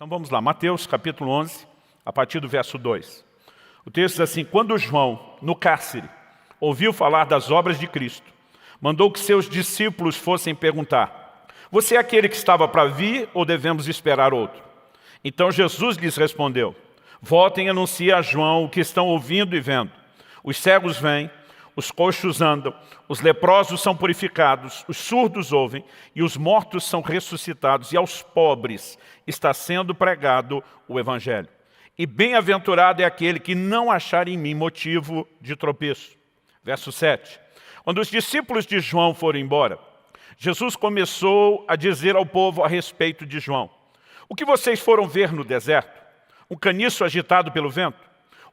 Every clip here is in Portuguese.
Então vamos lá, Mateus capítulo 11, a partir do verso 2. O texto diz assim: quando João, no cárcere, ouviu falar das obras de Cristo, mandou que seus discípulos fossem perguntar: você é aquele que estava para vir ou devemos esperar outro? Então Jesus lhes respondeu: voltem e anunciem a João o que estão ouvindo e vendo. Os cegos vêm, os coxos andam, os leprosos são purificados, os surdos ouvem e os mortos são ressuscitados, e aos pobres está sendo pregado o Evangelho. E bem-aventurado é aquele que não achar em mim motivo de tropeço. Verso 7. Quando os discípulos de João foram embora, Jesus começou a dizer ao povo a respeito de João: o que vocês foram ver no deserto? Um caniço agitado pelo vento?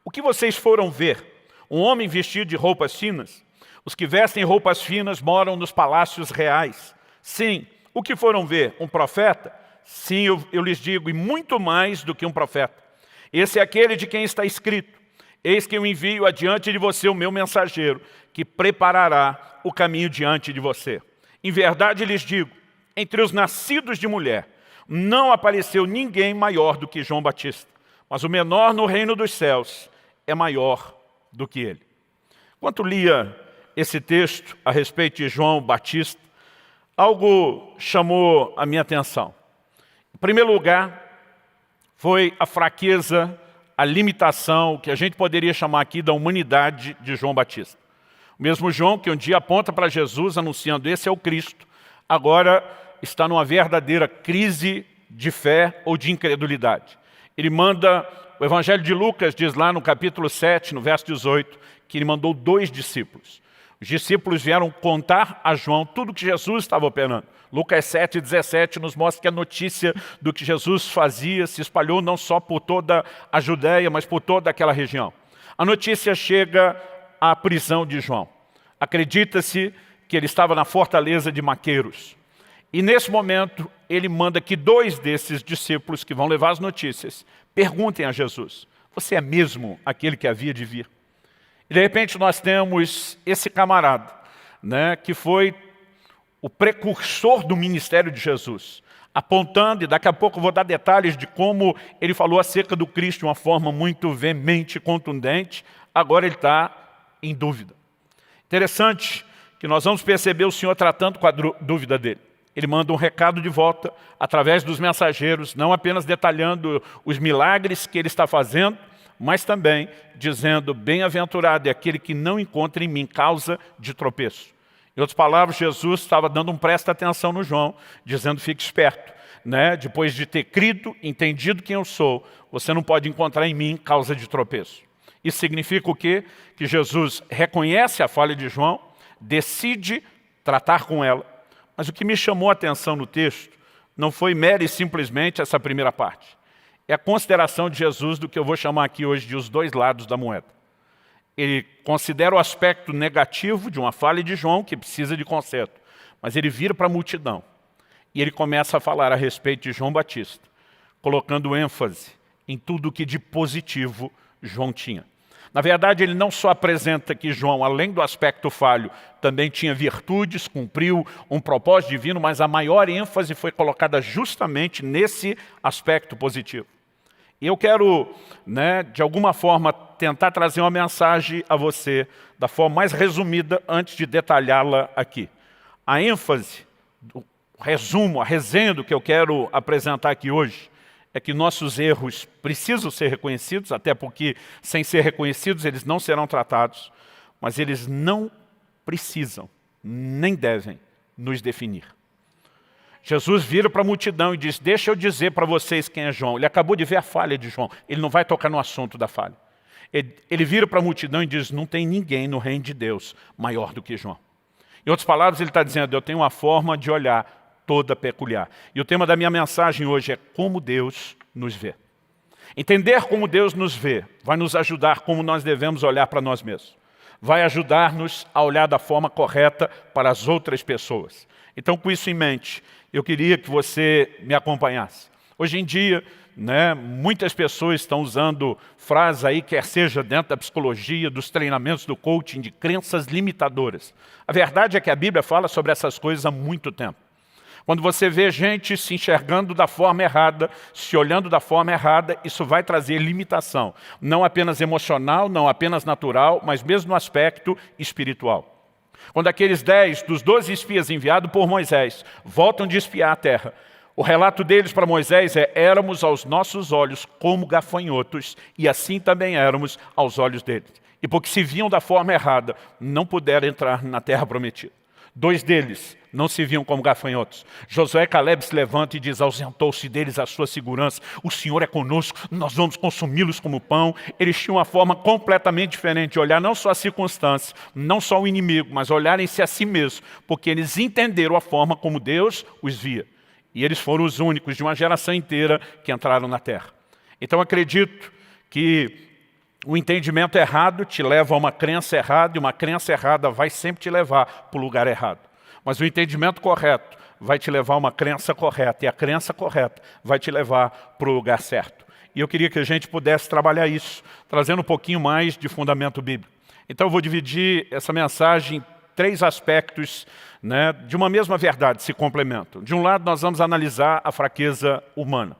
O que vocês foram ver? Um homem vestido de roupas finas? Os que vestem roupas finas moram nos palácios reais. Sim, o que foram ver? Um profeta? Sim, eu lhes digo, e muito mais do que um profeta. Esse é aquele de quem está escrito: eis que eu envio adiante de você o meu mensageiro, que preparará o caminho diante de você. Em verdade lhes digo, entre os nascidos de mulher, não apareceu ninguém maior do que João Batista, mas o menor no reino dos céus é maior do que ele. Enquanto lia esse texto a respeito de João Batista, algo chamou a minha atenção. Em primeiro lugar, foi a fraqueza, a limitação, que a gente poderia chamar aqui da humanidade de João Batista. O mesmo João que um dia aponta para Jesus anunciando: esse é o Cristo, agora está numa verdadeira crise de fé ou de incredulidade. Ele manda, o Evangelho de Lucas diz lá no capítulo 7, no verso 18, que ele mandou 2 discípulos. Os discípulos vieram contar a João tudo que Jesus estava operando. Lucas 7, 17 nos mostra que a notícia do que Jesus fazia se espalhou não só por toda a Judéia, mas por toda aquela região. A notícia chega à prisão de João. Acredita-se que ele estava na fortaleza de Maqueiros. E nesse momento, ele manda que 2 desses discípulos que vão levar as notícias perguntem a Jesus: você é mesmo aquele que havia de vir? E de repente nós temos esse camarada, né, que foi o precursor do ministério de Jesus, apontando, e daqui a pouco eu vou dar detalhes de como ele falou acerca do Cristo de uma forma muito veemente e contundente. Agora ele está em dúvida. Interessante que nós vamos perceber o Senhor tratando com a dúvida dele. Ele manda um recado de volta através dos mensageiros, não apenas detalhando os milagres que ele está fazendo, mas também dizendo: bem-aventurado é aquele que não encontra em mim causa de tropeço. Em outras palavras, Jesus estava dando presta atenção no João, dizendo: fique esperto, né? Depois de ter crido, entendido quem eu sou, você não pode encontrar em mim causa de tropeço. Isso significa o quê? Que Jesus reconhece a falha de João, decide tratar com ela. Mas o que me chamou a atenção no texto não foi mera e simplesmente essa primeira parte. É a consideração de Jesus do que eu vou chamar aqui hoje de os 2 lados da moeda. Ele considera o aspecto negativo de uma falha de João, que precisa de conserto, mas ele vira para a multidão e ele começa a falar a respeito de João Batista, colocando ênfase em tudo o que de positivo João tinha. Na verdade, ele não só apresenta que João, além do aspecto falho, também tinha virtudes, cumpriu um propósito divino, mas a maior ênfase foi colocada justamente nesse aspecto positivo. E eu quero, de alguma forma, tentar trazer uma mensagem a você da forma mais resumida antes de detalhá-la aqui. A ênfase, o resumo, a resenha do que eu quero apresentar aqui hoje é que nossos erros precisam ser reconhecidos, até porque, sem ser reconhecidos, eles não serão tratados, mas eles não precisam, nem devem, nos definir. Jesus vira para a multidão e diz: deixa eu dizer para vocês quem é João. Ele acabou de ver a falha de João, ele não vai tocar no assunto da falha. Ele vira para a multidão e diz: não tem ninguém no reino de Deus maior do que João. Em outras palavras, ele está dizendo: eu tenho uma forma de olhar toda peculiar. E o tema da minha mensagem hoje é como Deus nos vê. Entender como Deus nos vê vai nos ajudar como nós devemos olhar para nós mesmos. Vai ajudar-nos a olhar da forma correta para as outras pessoas. Então, com isso em mente, eu queria que você me acompanhasse. Hoje em dia, muitas pessoas estão usando frases aí, quer seja dentro da psicologia, dos treinamentos do coaching, de crenças limitadoras. A verdade é que a Bíblia fala sobre essas coisas há muito tempo. Quando você vê gente se enxergando da forma errada, se olhando da forma errada, isso vai trazer limitação. Não apenas emocional, não apenas natural, mas mesmo no aspecto espiritual. Quando aqueles 10 dos 12 espias enviados por Moisés voltam de espiar a terra, o relato deles para Moisés é: éramos aos nossos olhos como gafanhotos, e assim também éramos aos olhos deles. E porque se viam da forma errada, não puderam entrar na terra prometida. 2 deles não se viam como gafanhotos. Josué e Caleb se levantam e diz: ausentou-se deles a sua segurança. O Senhor é conosco, nós vamos consumi-los como pão. Eles tinham uma forma completamente diferente de olhar não só as circunstâncias, não só o inimigo, mas olharem-se a si mesmos, porque eles entenderam a forma como Deus os via. E eles foram os únicos de uma geração inteira que entraram na terra. Então acredito que o entendimento errado te leva a uma crença errada, e uma crença errada vai sempre te levar para o lugar errado. Mas o entendimento correto vai te levar a uma crença correta, e a crença correta vai te levar para o lugar certo. E eu queria que a gente pudesse trabalhar isso, trazendo um pouquinho mais de fundamento bíblico. Então eu vou dividir essa mensagem em 3 aspectos, né, de uma mesma verdade, se complementam. De um lado, nós vamos analisar a fraqueza humana.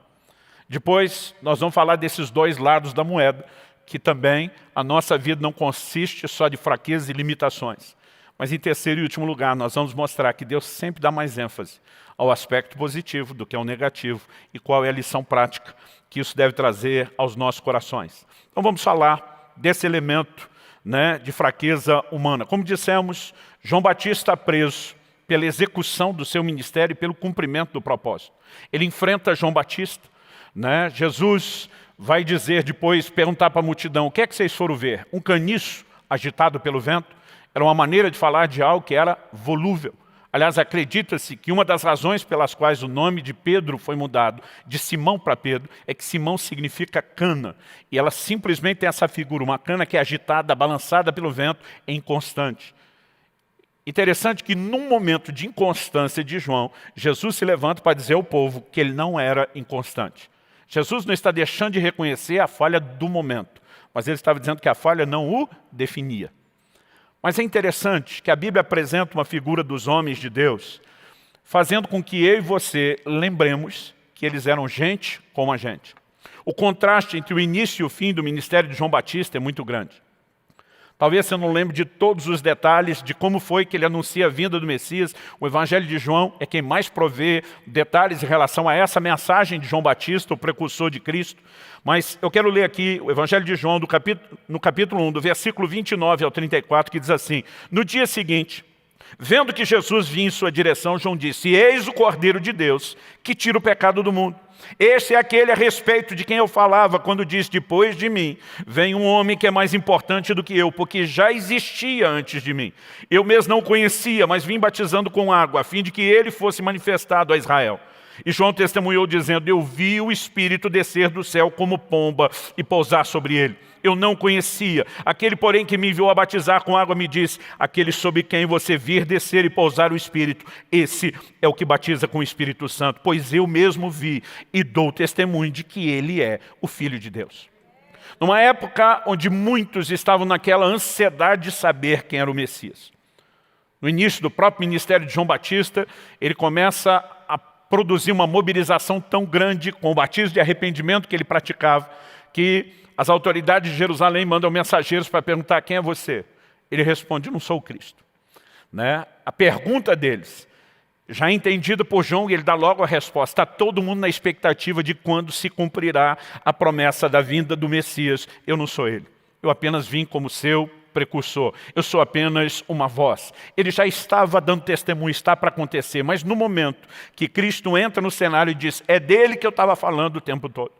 Depois, nós vamos falar desses 2 lados da moeda, que também a nossa vida não consiste só de fraquezas e limitações. Mas em terceiro e último lugar, nós vamos mostrar que Deus sempre dá mais ênfase ao aspecto positivo do que ao negativo, e qual é a lição prática que isso deve trazer aos nossos corações. Então vamos falar desse elemento, né, de fraqueza humana. Como dissemos, João Batista preso pela execução do seu ministério e pelo cumprimento do propósito. Ele enfrenta João Batista, né? Jesus vai dizer depois, perguntar para a multidão: o que é que vocês foram ver? Um caniço agitado pelo vento? Era uma maneira de falar de algo que era volúvel. Aliás, acredita-se que uma das razões pelas quais o nome de Pedro foi mudado de Simão para Pedro é que Simão significa cana. E ela simplesmente tem essa figura, uma cana que é agitada, balançada pelo vento, é inconstante. Interessante que num momento de inconstância de João, Jesus se levanta para dizer ao povo que ele não era inconstante. Jesus não está deixando de reconhecer a falha do momento, mas ele estava dizendo que a falha não o definia. Mas é interessante que a Bíblia apresenta uma figura dos homens de Deus, fazendo com que eu e você lembremos que eles eram gente como a gente. O contraste entre o início e o fim do ministério de João Batista é muito grande. Talvez você não lembre de todos os detalhes de como foi que ele anuncia a vinda do Messias. O Evangelho de João é quem mais provê detalhes em relação a essa mensagem de João Batista, o precursor de Cristo. Mas eu quero ler aqui o Evangelho de João, no capítulo 1, do versículo 29 ao 34, que diz assim: no dia seguinte, vendo que Jesus vinha em sua direção, João disse: eis o Cordeiro de Deus, que tira o pecado do mundo. Este é aquele a respeito de quem eu falava quando disse: depois de mim vem um homem que é mais importante do que eu, porque já existia antes de mim. Eu mesmo não o conhecia, mas vim batizando com água, a fim de que ele fosse manifestado a Israel. E João testemunhou dizendo: eu vi o Espírito descer do céu como pomba e pousar sobre ele. Eu não conhecia. Aquele, porém, que me enviou a batizar com água me disse: aquele sobre quem você vir descer e pousar o Espírito, esse é o que batiza com o Espírito Santo, pois eu mesmo vi e dou testemunho de que ele é o Filho de Deus. Numa época onde muitos estavam naquela ansiedade de saber quem era o Messias. No início do próprio ministério de João Batista, ele começa a produzir uma mobilização tão grande com o batismo de arrependimento que ele praticava, que as autoridades de Jerusalém mandam mensageiros para perguntar: quem é você? Ele responde: não sou o Cristo. Né? A pergunta deles, já entendida por João, e ele dá logo a resposta. Está todo mundo na expectativa de quando se cumprirá a promessa da vinda do Messias. Eu não sou ele. Eu apenas vim como seu precursor. Eu sou apenas uma voz. Ele já estava dando testemunho, está para acontecer. Mas no momento que Cristo entra no cenário e diz: é dele que eu estava falando o tempo todo.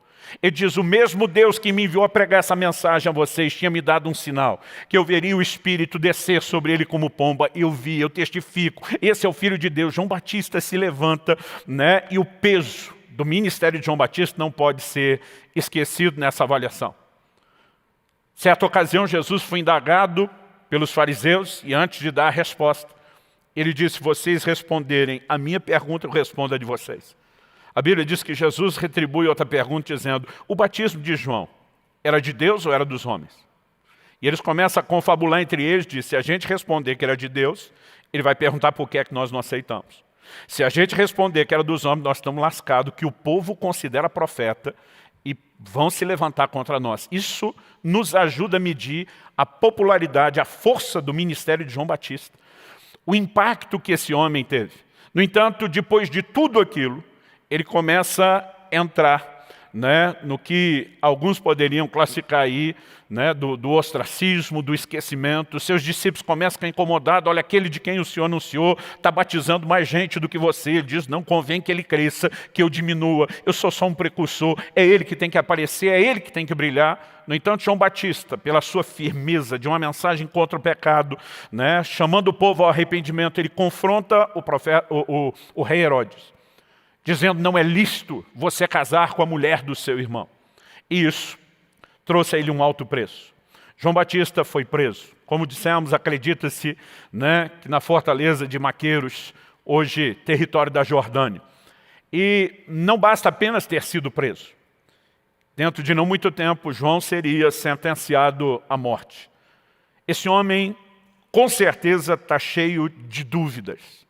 Ele diz: o mesmo Deus que me enviou a pregar essa mensagem a vocês tinha me dado um sinal, que eu veria o Espírito descer sobre ele como pomba. Eu vi, eu testifico. Esse é o Filho de Deus. João Batista se levanta, né? E o peso do ministério de João Batista não pode ser esquecido nessa avaliação. Certa ocasião, Jesus foi indagado pelos fariseus e antes de dar a resposta, ele disse: se vocês responderem a minha pergunta, eu respondo a de vocês. A Bíblia diz que Jesus retribui outra pergunta dizendo: o batismo de João era de Deus ou era dos homens? E eles começam a confabular entre eles, diz: se a gente responder que era de Deus, ele vai perguntar por que é que nós não aceitamos. Se a gente responder que era dos homens, nós estamos lascados, que o povo considera profeta e vão se levantar contra nós. Isso nos ajuda a medir a popularidade, a força do ministério de João Batista. O impacto que esse homem teve. No entanto, depois de tudo aquilo, ele começa a entrar, né, no que alguns poderiam classificar aí, né, do ostracismo, do esquecimento. Seus discípulos começam a ficar incomodados. Olha, aquele de quem o Senhor anunciou está batizando mais gente do que você. Ele diz, não convém que ele cresça, que eu diminua. Eu sou só um precursor. É ele que tem que aparecer, é ele que tem que brilhar. No entanto, João Batista, pela sua firmeza de uma mensagem contra o pecado, né, chamando o povo ao arrependimento, ele confronta o rei Herodes, dizendo, não é lícito você casar com a mulher do seu irmão. E isso trouxe a ele um alto preço. João Batista foi preso. Como dissemos, acredita-se, né, que na fortaleza de Maqueiros, hoje território da Jordânia. E não basta apenas ter sido preso. Dentro de não muito tempo, João seria sentenciado à morte. Esse homem, com certeza, está cheio de dúvidas.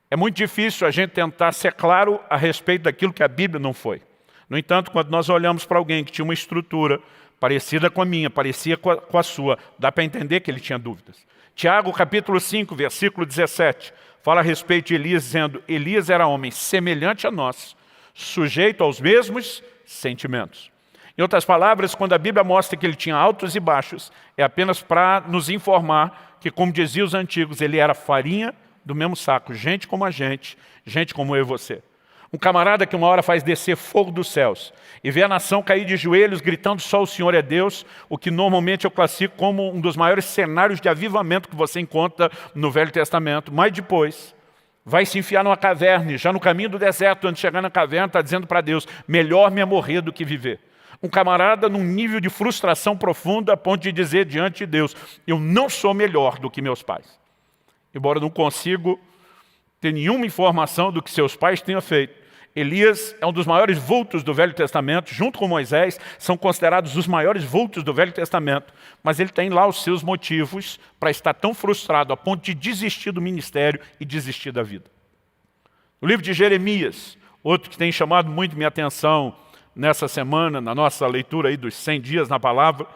É muito difícil a gente tentar ser claro a respeito daquilo que a Bíblia não foi. No entanto, quando nós olhamos para alguém que tinha uma estrutura parecida com a minha, parecia com a sua, dá para entender que ele tinha dúvidas. Tiago, capítulo 5, versículo 17, fala a respeito de Elias, dizendo, Elias era homem semelhante a nós, sujeito aos mesmos sentimentos. Em outras palavras, quando a Bíblia mostra que ele tinha altos e baixos, é apenas para nos informar que, como diziam os antigos, ele era farinha do mesmo saco, gente como a gente como eu e você. Um camarada que uma hora faz descer fogo dos céus e vê a nação cair de joelhos gritando só o Senhor é Deus, o que normalmente eu classifico como um dos maiores cenários de avivamento que você encontra no Velho Testamento. Mas depois vai se enfiar numa caverna e já no caminho do deserto, antes de chegar na caverna, está dizendo para Deus, melhor me é morrer do que viver. Um camarada num nível de frustração profunda a ponto de dizer diante de Deus, eu não sou melhor do que meus pais. Embora eu não consigo ter nenhuma informação do que seus pais tenham feito. Elias é um dos maiores vultos do Velho Testamento, junto com Moisés, são considerados os maiores vultos do Velho Testamento, mas ele tem lá os seus motivos para estar tão frustrado a ponto de desistir do ministério e desistir da vida. No livro de Jeremias, outro que tem chamado muito minha atenção nessa semana, na nossa leitura aí dos 100 dias na palavra,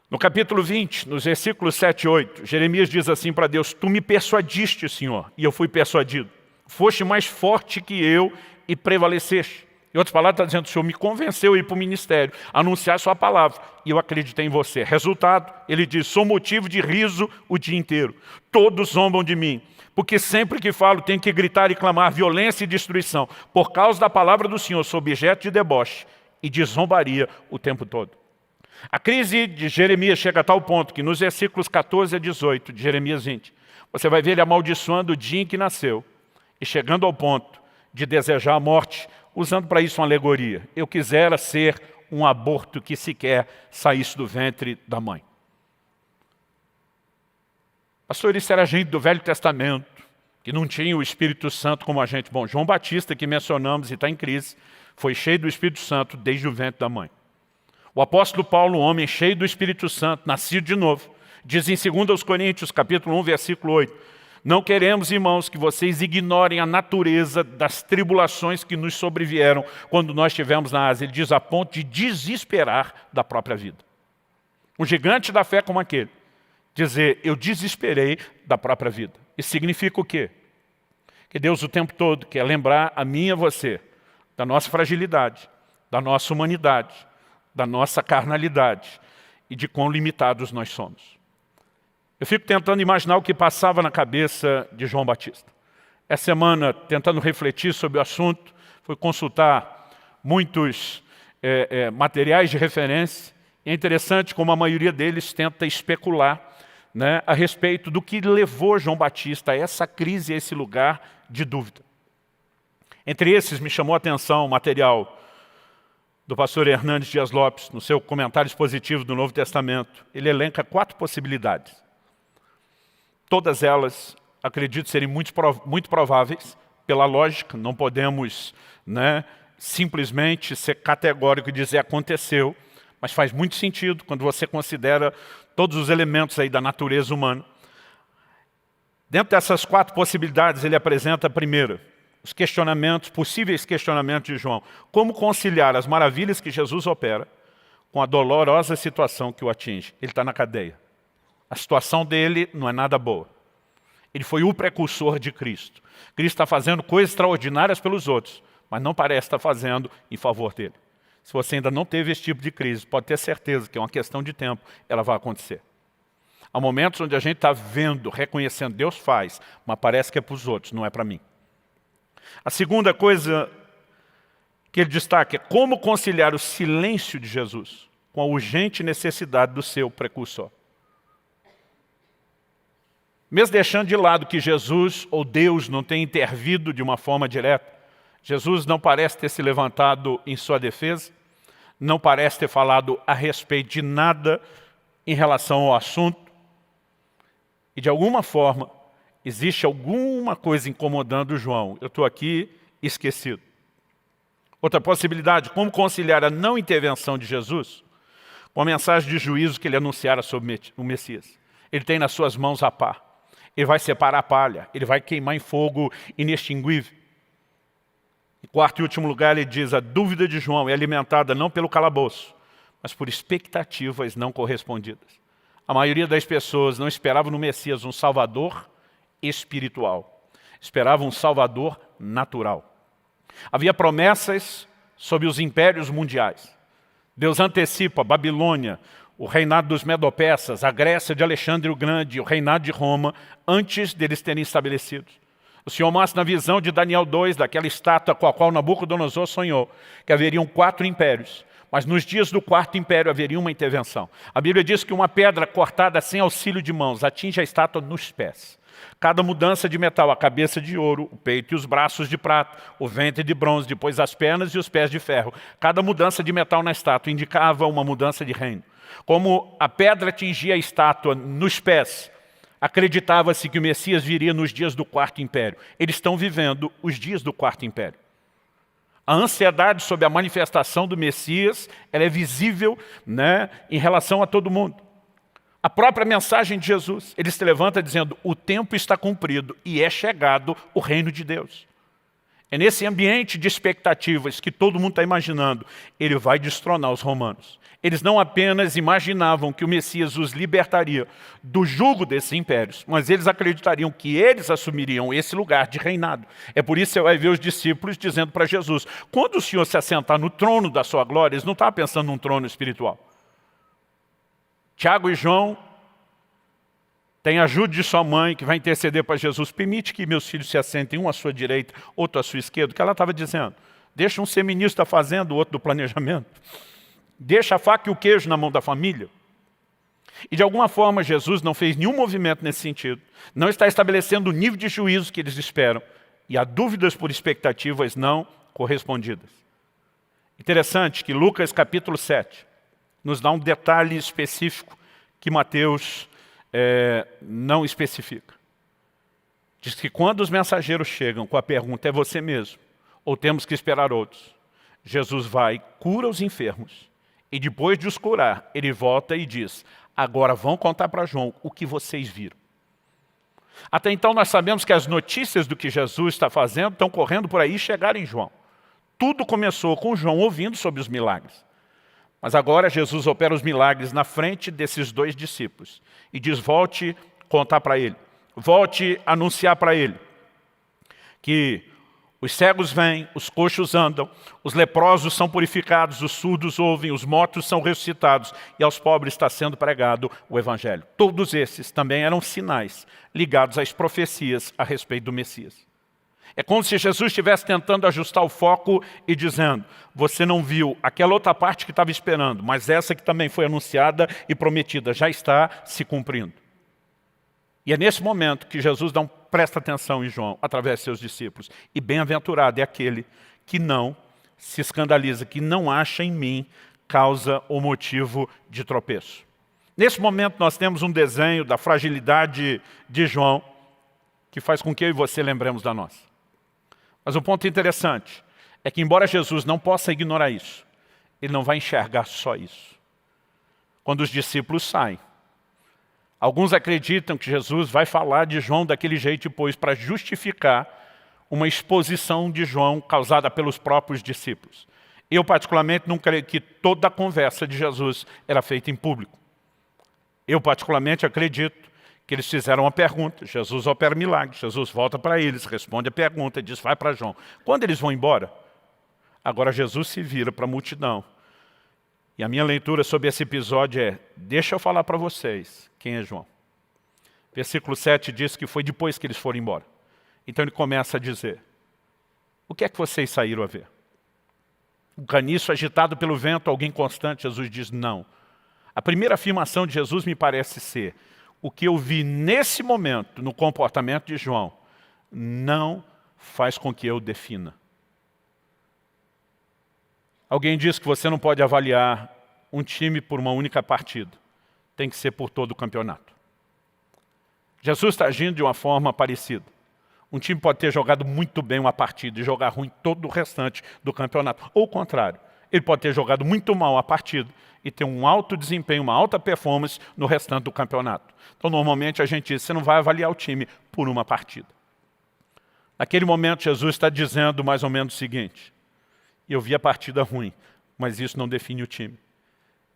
no capítulo 20, nos versículos 7 e 8, Jeremias diz assim para Deus, tu me persuadiste, Senhor, e eu fui persuadido. Foste mais forte que eu e prevaleceste. Em outras palavras, está dizendo, o Senhor me convenceu a ir para o ministério, a anunciar a sua palavra, e eu acreditei em você. Resultado, ele diz, sou motivo de riso o dia inteiro. Todos zombam de mim, porque sempre que falo tenho que gritar e clamar violência e destruição. Por causa da palavra do Senhor, sou objeto de deboche e de zombaria o tempo todo. A crise de Jeremias chega a tal ponto que nos versículos 14 a 18 de Jeremias 20, você vai ver ele amaldiçoando o dia em que nasceu e chegando ao ponto de desejar a morte, usando para isso uma alegoria. Eu quisera ser um aborto que sequer saísse do ventre da mãe. Pastor, isso era gente do Velho Testamento, que não tinha o Espírito Santo como a gente. Bom, João Batista, que mencionamos e está em crise, foi cheio do Espírito Santo desde o ventre da mãe. O apóstolo Paulo, um homem cheio do Espírito Santo, nascido de novo, diz em 2 Coríntios, capítulo 1, versículo 8, não queremos, irmãos, que vocês ignorem a natureza das tribulações que nos sobrevieram quando nós estivemos na Ásia. Ele diz a ponto de desesperar da própria vida. Um gigante da fé como aquele, dizer, eu desesperei da própria vida. Isso significa o quê? Que Deus o tempo todo quer lembrar a mim e a você da nossa fragilidade, da nossa humanidade, da nossa carnalidade e de quão limitados nós somos. Eu fico tentando imaginar o que passava na cabeça de João Batista. Essa semana, tentando refletir sobre o assunto, fui consultar muitos materiais de referência. É interessante como a maioria deles tenta especular, né, a respeito do que levou João Batista a essa crise, a esse lugar de dúvida. Entre esses, me chamou a atenção o material do pastor Hernandes Dias Lopes, no seu comentário expositivo do Novo Testamento. Ele elenca 4 possibilidades. Todas elas, acredito, serem muito prováveis, pela lógica, não podemos, né, simplesmente ser categórico e dizer aconteceu, mas faz muito sentido quando você considera todos os elementos aí da natureza humana. Dentro dessas 4 possibilidades, ele apresenta a primeira, os questionamentos, possíveis questionamentos de João. Como conciliar as maravilhas que Jesus opera com a dolorosa situação que o atinge? Ele está na cadeia. A situação dele não é nada boa. Ele foi o precursor de Cristo. Cristo está fazendo coisas extraordinárias pelos outros, mas não parece estar fazendo em favor dele. Se você ainda não teve esse tipo de crise, pode ter certeza que é uma questão de tempo, ela vai acontecer. Há momentos onde a gente está vendo, reconhecendo, Deus faz, mas parece que é para os outros, não é para mim. A segunda coisa que ele destaca é como conciliar o silêncio de Jesus com a urgente necessidade do seu precursor. Mesmo deixando de lado que Jesus ou Deus não tem intervido de uma forma direta, Jesus não parece ter se levantado em sua defesa, não parece ter falado a respeito de nada em relação ao assunto, e de alguma forma existe alguma coisa incomodando João. Eu estou aqui esquecido. Outra possibilidade, como conciliar a não intervenção de Jesus com a mensagem de juízo que ele anunciara sobre o Messias. Ele tem nas suas mãos a pá. Ele vai separar a palha, ele vai queimar em fogo inextinguível. Em quarto e último lugar, ele diz, a dúvida de João é alimentada não pelo calabouço, mas por expectativas não correspondidas. A maioria das pessoas não esperava no Messias um Salvador espiritual. Esperava um Salvador natural. Havia promessas sobre os impérios mundiais. Deus antecipa a Babilônia, o reinado dos Medo-Persas, a Grécia de Alexandre o Grande, o reinado de Roma, antes deles terem estabelecidos. O Senhor mostra na visão de Daniel 2, daquela estátua com a qual Nabucodonosor sonhou, que haveriam 4 impérios. Mas nos dias do 4º império haveria uma intervenção. A Bíblia diz que uma pedra cortada sem auxílio de mãos atinge a estátua nos pés. Cada mudança de metal, a cabeça de ouro, o peito e os braços de prata, o ventre de bronze, depois as pernas e os pés de ferro. Cada mudança de metal na estátua indicava uma mudança de reino. Como a pedra atingia a estátua nos pés, acreditava-se que o Messias viria nos dias do 4º império. Eles estão vivendo os dias do 4º império. A ansiedade sobre a manifestação do Messias, ela é visível, em relação a todo mundo. A própria mensagem de Jesus, ele se levanta dizendo, o tempo está cumprido e é chegado o reino de Deus. É nesse ambiente de expectativas que todo mundo está imaginando, ele vai destronar os romanos. Eles não apenas imaginavam que o Messias os libertaria do jugo desses impérios, mas eles acreditariam que eles assumiriam esse lugar de reinado. É por isso que você vai ver os discípulos dizendo para Jesus, quando o Senhor se assentar no trono da sua glória, eles não estavam pensando num trono espiritual. Tiago e João têm a ajuda de sua mãe, que vai interceder para Jesus. Permite que meus filhos se assentem, um à sua direita, outro à sua esquerda. O que ela estava dizendo? Deixa um ser ministro da fazenda, o outro do planejamento. Deixa a faca e o queijo na mão da família. E de alguma forma Jesus não fez nenhum movimento nesse sentido. Não está estabelecendo o nível de juízo que eles esperam. E há dúvidas por expectativas não correspondidas. Interessante que Lucas capítulo 7 nos dá um detalhe específico que Mateus não especifica. Diz que quando os mensageiros chegam com a pergunta, é você mesmo, ou temos que esperar outros? Jesus vai, cura os enfermos, e depois de os curar, ele volta e diz, agora vão contar para João o que vocês viram. Até então nós sabemos que as notícias do que Jesus está fazendo estão correndo por aí e chegaram em João. Tudo começou com João ouvindo sobre os milagres. Mas agora Jesus opera os milagres na frente desses 2 discípulos. E diz, volte contar para ele. Volte anunciar para ele que os cegos vêm, os coxos andam, os leprosos são purificados, os surdos ouvem, os mortos são ressuscitados e aos pobres está sendo pregado o Evangelho. Todos esses também eram sinais ligados às profecias a respeito do Messias. É como se Jesus estivesse tentando ajustar o foco e dizendo, você não viu aquela outra parte que estava esperando, mas essa que também foi anunciada e prometida já está se cumprindo. E é nesse momento que Jesus presta atenção em João, através de seus discípulos. E bem-aventurado é aquele que não se escandaliza, que não acha em mim causa ou motivo de tropeço. Nesse momento nós temos um desenho da fragilidade de João, que faz com que eu e você lembremos da nossa. Mas o ponto interessante é que, embora Jesus não possa ignorar isso, ele não vai enxergar só isso. Quando os discípulos saem, Alguns acreditam que Jesus vai falar de João daquele jeito depois para justificar uma exposição de João causada pelos próprios discípulos. Eu, particularmente, não creio que toda a conversa de Jesus era feita em público. Eu, particularmente, acredito que eles fizeram uma pergunta. Jesus opera milagre. Jesus volta para eles, responde a pergunta e diz, vai para João. Quando eles vão embora, agora Jesus se vira para a multidão. E a minha leitura sobre esse episódio é, deixa eu falar para vocês quem é João. Versículo 7 diz que foi depois que eles foram embora. Então ele começa a dizer, o que é que vocês saíram a ver? Um caniço agitado pelo vento, alguém constante? Jesus diz, não. A primeira afirmação de Jesus me parece ser, o que eu vi nesse momento, no comportamento de João, não faz com que eu defina. Alguém diz que você não pode avaliar um time por uma única partida. Tem que ser por todo o campeonato. Jesus está agindo de uma forma parecida. Um time pode ter jogado muito bem uma partida e jogar ruim todo o restante do campeonato. Ou o contrário, ele pode ter jogado muito mal a partida e ter um alto desempenho, uma alta performance no restante do campeonato. Então, normalmente, a gente diz, você não vai avaliar o time por uma partida. Naquele momento, Jesus está dizendo mais ou menos o seguinte, eu vi a partida ruim, mas isso não define o time.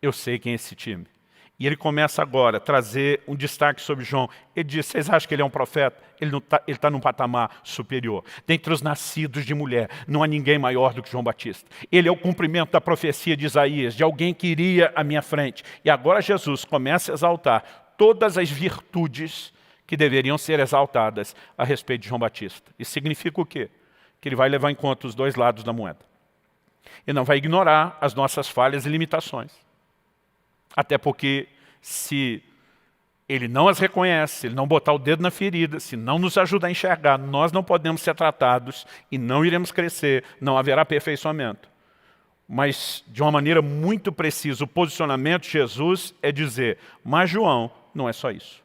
Eu sei quem é esse time. E ele começa agora a trazer um destaque sobre João. Ele diz, vocês acham que ele é um profeta? Ele está num patamar superior. Dentre os nascidos de mulher, não há ninguém maior do que João Batista. Ele é o cumprimento da profecia de Isaías, de alguém que iria à minha frente. E agora Jesus começa a exaltar todas as virtudes que deveriam ser exaltadas a respeito de João Batista. Isso significa o quê? Que ele vai levar em conta os dois lados da moeda. E não vai ignorar as nossas falhas e limitações. Até porque, se ele não as reconhece, se ele não botar o dedo na ferida, se não nos ajudar a enxergar, nós não podemos ser tratados e não iremos crescer, não haverá aperfeiçoamento. Mas, de uma maneira muito precisa, o posicionamento de Jesus é dizer, mas João não é só isso.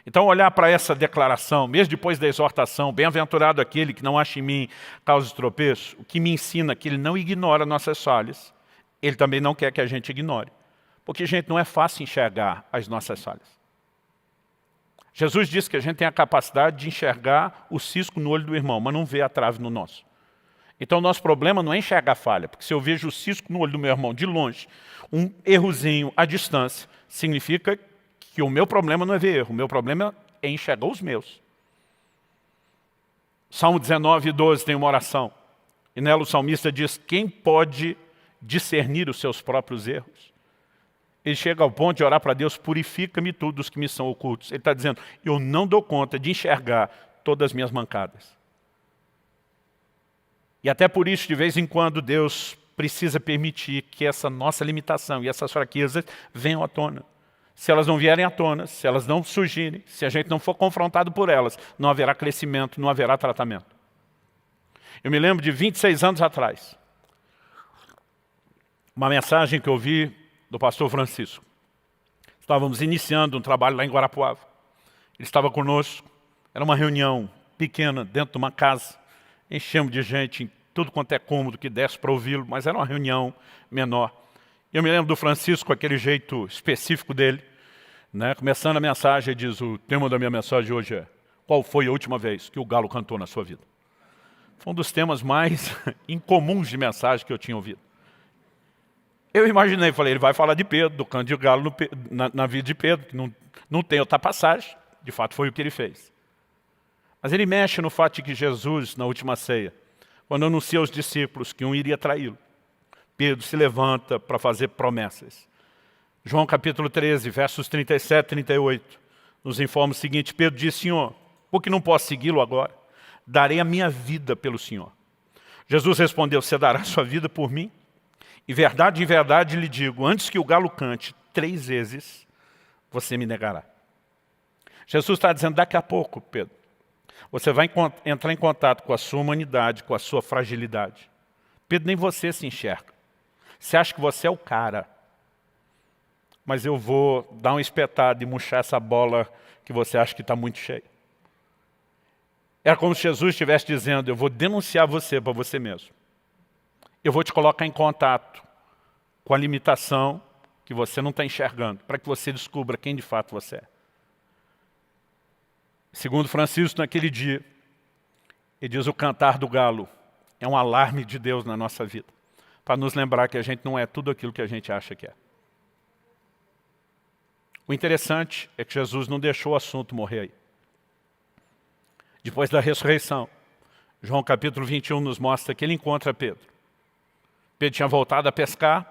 Então, olhar para essa declaração, mesmo depois da exortação, bem-aventurado aquele que não acha em mim causa de tropeço, o que me ensina que ele não ignora nossas falhas, ele também não quer que a gente ignore. Porque, gente, não é fácil enxergar as nossas falhas. Jesus disse que a gente tem a capacidade de enxergar o cisco no olho do irmão, mas não vê a trave no nosso. Então, o nosso problema não é enxergar a falha, porque se eu vejo o cisco no olho do meu irmão de longe, um errozinho à distância, significa que o meu problema não é ver erro, o meu problema é enxergar os meus. Salmo 19, 12 tem uma oração, e nela o salmista diz, quem pode discernir os seus próprios erros? Ele chega ao ponto de orar para Deus, purifica-me tudo os que me são ocultos. Ele está dizendo, eu não dou conta de enxergar todas as minhas mancadas. E até por isso, de vez em quando, Deus precisa permitir que essa nossa limitação e essas fraquezas venham à tona. Se elas não vierem à tona, se elas não surgirem, se a gente não for confrontado por elas, não haverá crescimento, não haverá tratamento. Eu me lembro de 26 anos atrás, uma mensagem que eu ouvi do pastor Francisco. Estávamos iniciando um trabalho lá em Guarapuava. Ele estava conosco, era uma reunião pequena, dentro de uma casa. Enchemos de gente em tudo quanto é cômodo que desse para ouvi-lo, mas era uma reunião menor. Eu me lembro do Francisco, com aquele jeito específico dele, né? Começando a mensagem, ele diz, o tema da minha mensagem hoje é, qual foi a última vez que o galo cantou na sua vida? Foi um dos temas mais incomuns de mensagem que eu tinha ouvido. Eu imaginei, falei, ele vai falar de Pedro, do canto de galo na vida de Pedro, que não tem outra passagem, de fato foi o que ele fez. Mas ele mexe no fato de que Jesus, na última ceia, quando anuncia aos discípulos que um iria traí-lo, Pedro se levanta para fazer promessas. João capítulo 13, versos 37 e 38, nos informa o seguinte, Pedro diz, Senhor, por que não posso segui-lo agora? Darei a minha vida pelo Senhor. Jesus respondeu, você dará a sua vida por mim? E verdade, em verdade lhe digo, antes que o galo cante 3 vezes, você me negará. Jesus está dizendo, daqui a pouco, Pedro, você vai entrar em contato com a sua humanidade, com a sua fragilidade. Pedro, nem você se enxerga. Você acha que você é o cara, mas eu vou dar uma espetada e murchar essa bola que você acha que está muito cheia. Era como se Jesus estivesse dizendo, eu vou denunciar você para você mesmo. Eu vou te colocar em contato com a limitação que você não está enxergando, para que você descubra quem de fato você é. Segundo Francisco, naquele dia, ele diz: o cantar do galo é um alarme de Deus na nossa vida, para nos lembrar que a gente não é tudo aquilo que a gente acha que é. O interessante é que Jesus não deixou o assunto morrer aí. Depois da ressurreição, João capítulo 21 nos mostra que ele encontra Pedro. Pedro tinha voltado a pescar,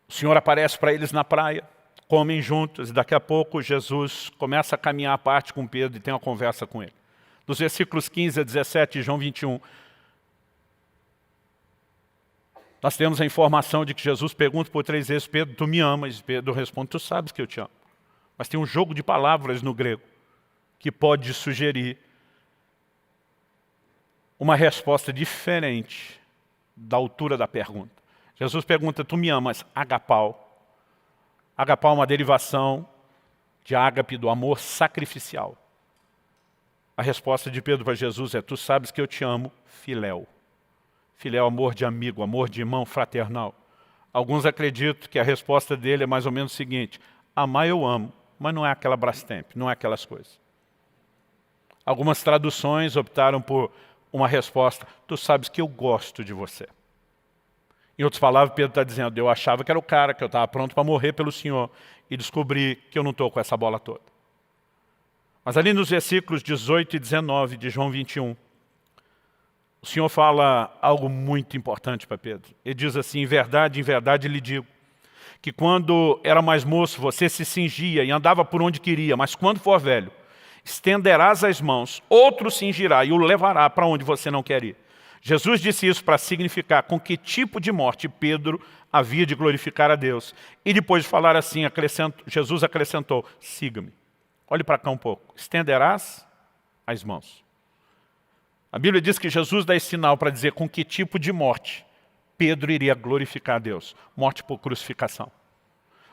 o Senhor aparece para eles na praia, comem juntos, e daqui a pouco Jesus começa a caminhar à parte com Pedro e tem uma conversa com ele. Dos versículos 15 a 17 de João 21, nós temos a informação de que Jesus pergunta por 3 vezes: Pedro, tu me amas? E Pedro responde: tu sabes que eu te amo. Mas tem um jogo de palavras no grego que pode sugerir uma resposta diferente da altura da pergunta. Jesus pergunta: tu me amas? Agapau. Agapau é uma derivação de ágape, do amor sacrificial. A resposta de Pedro para Jesus é: tu sabes que eu te amo, filéu. Filéu é amor de amigo, amor de irmão fraternal. Alguns acreditam que a resposta dele é mais ou menos o seguinte: amar eu amo, mas não é aquela Brastemp, não é aquelas coisas. Algumas traduções optaram por uma resposta: tu sabes que eu gosto de você. Em outras palavras, Pedro está dizendo: eu achava que era o cara, que eu estava pronto para morrer pelo Senhor, e descobri que eu não estou com essa bola toda. Mas ali nos versículos 18 e 19 de João 21, o Senhor fala algo muito importante para Pedro. Ele diz assim: em verdade lhe digo, que quando era mais moço você se cingia e andava por onde queria, mas quando for velho, estenderás as mãos, outro cingirá e o levará para onde você não quer ir. Jesus disse isso para significar com que tipo de morte Pedro havia de glorificar a Deus. E depois de falar assim, Jesus acrescentou: siga-me. Olhe para cá um pouco. Estenderás as mãos. A Bíblia diz que Jesus dá esse sinal para dizer com que tipo de morte Pedro iria glorificar a Deus. Morte por crucificação.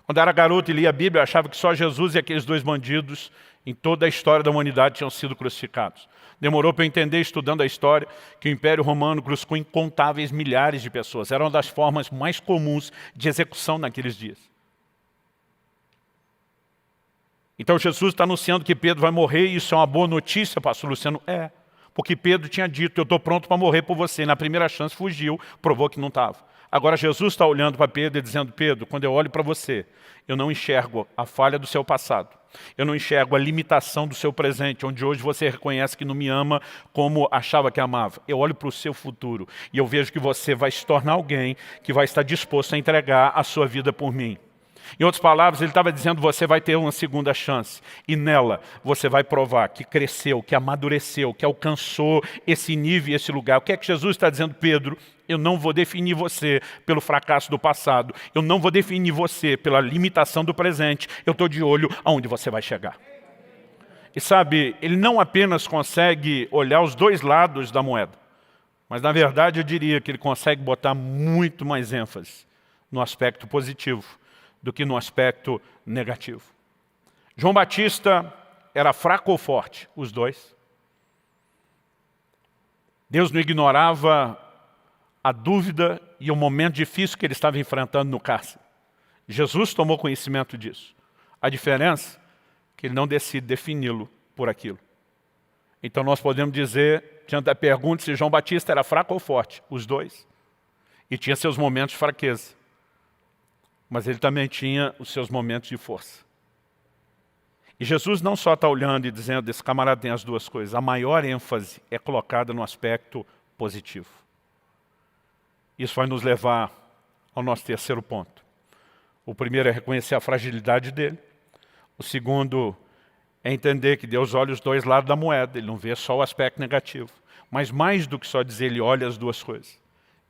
Quando eu era garoto e lia a Bíblia, eu achava que só Jesus e aqueles 2 bandidos em toda a história da humanidade tinham sido crucificados. Demorou para eu entender, estudando a história, que o Império Romano crucificou incontáveis milhares de pessoas. Era uma das formas mais comuns de execução naqueles dias. Então Jesus está anunciando que Pedro vai morrer, e isso é uma boa notícia, pastor Luciano? É, porque Pedro tinha dito: eu estou pronto para morrer por você. Na primeira chance fugiu, provou que não estava. Agora Jesus está olhando para Pedro e dizendo: Pedro, quando eu olho para você, eu não enxergo a falha do seu passado. Eu não enxergo a limitação do seu presente, onde hoje você reconhece que não me ama como achava que amava. Eu olho para o seu futuro e eu vejo que você vai se tornar alguém que vai estar disposto a entregar a sua vida por mim. Em outras palavras, ele estava dizendo: você vai ter uma segunda chance. E nela, você vai provar que cresceu, que amadureceu, que alcançou esse nível e esse lugar. O que é que Jesus está dizendo? Pedro, eu não vou definir você pelo fracasso do passado. Eu não vou definir você pela limitação do presente. Eu estou de olho aonde você vai chegar. E sabe, ele não apenas consegue olhar os 2 lados da moeda, mas na verdade eu diria que ele consegue botar muito mais ênfase no aspecto positivo do que no aspecto negativo. João Batista era fraco ou forte? Os 2. Deus não ignorava a dúvida e o momento difícil que ele estava enfrentando no cárcere. Jesus tomou conhecimento disso. A diferença é que ele não decide defini-lo por aquilo. Então nós podemos dizer, diante da pergunta se João Batista era fraco ou forte, os 2. E tinha seus momentos de fraqueza. Mas ele também tinha os seus momentos de força. E Jesus não só está olhando e dizendo: esse camarada tem as 2 coisas. A maior ênfase é colocada no aspecto positivo. Isso vai nos levar ao nosso terceiro ponto. O primeiro é reconhecer a fragilidade dele. O segundo é entender que Deus olha os 2 lados da moeda. Ele não vê só o aspecto negativo. Mas mais do que só dizer, ele olha as 2 coisas.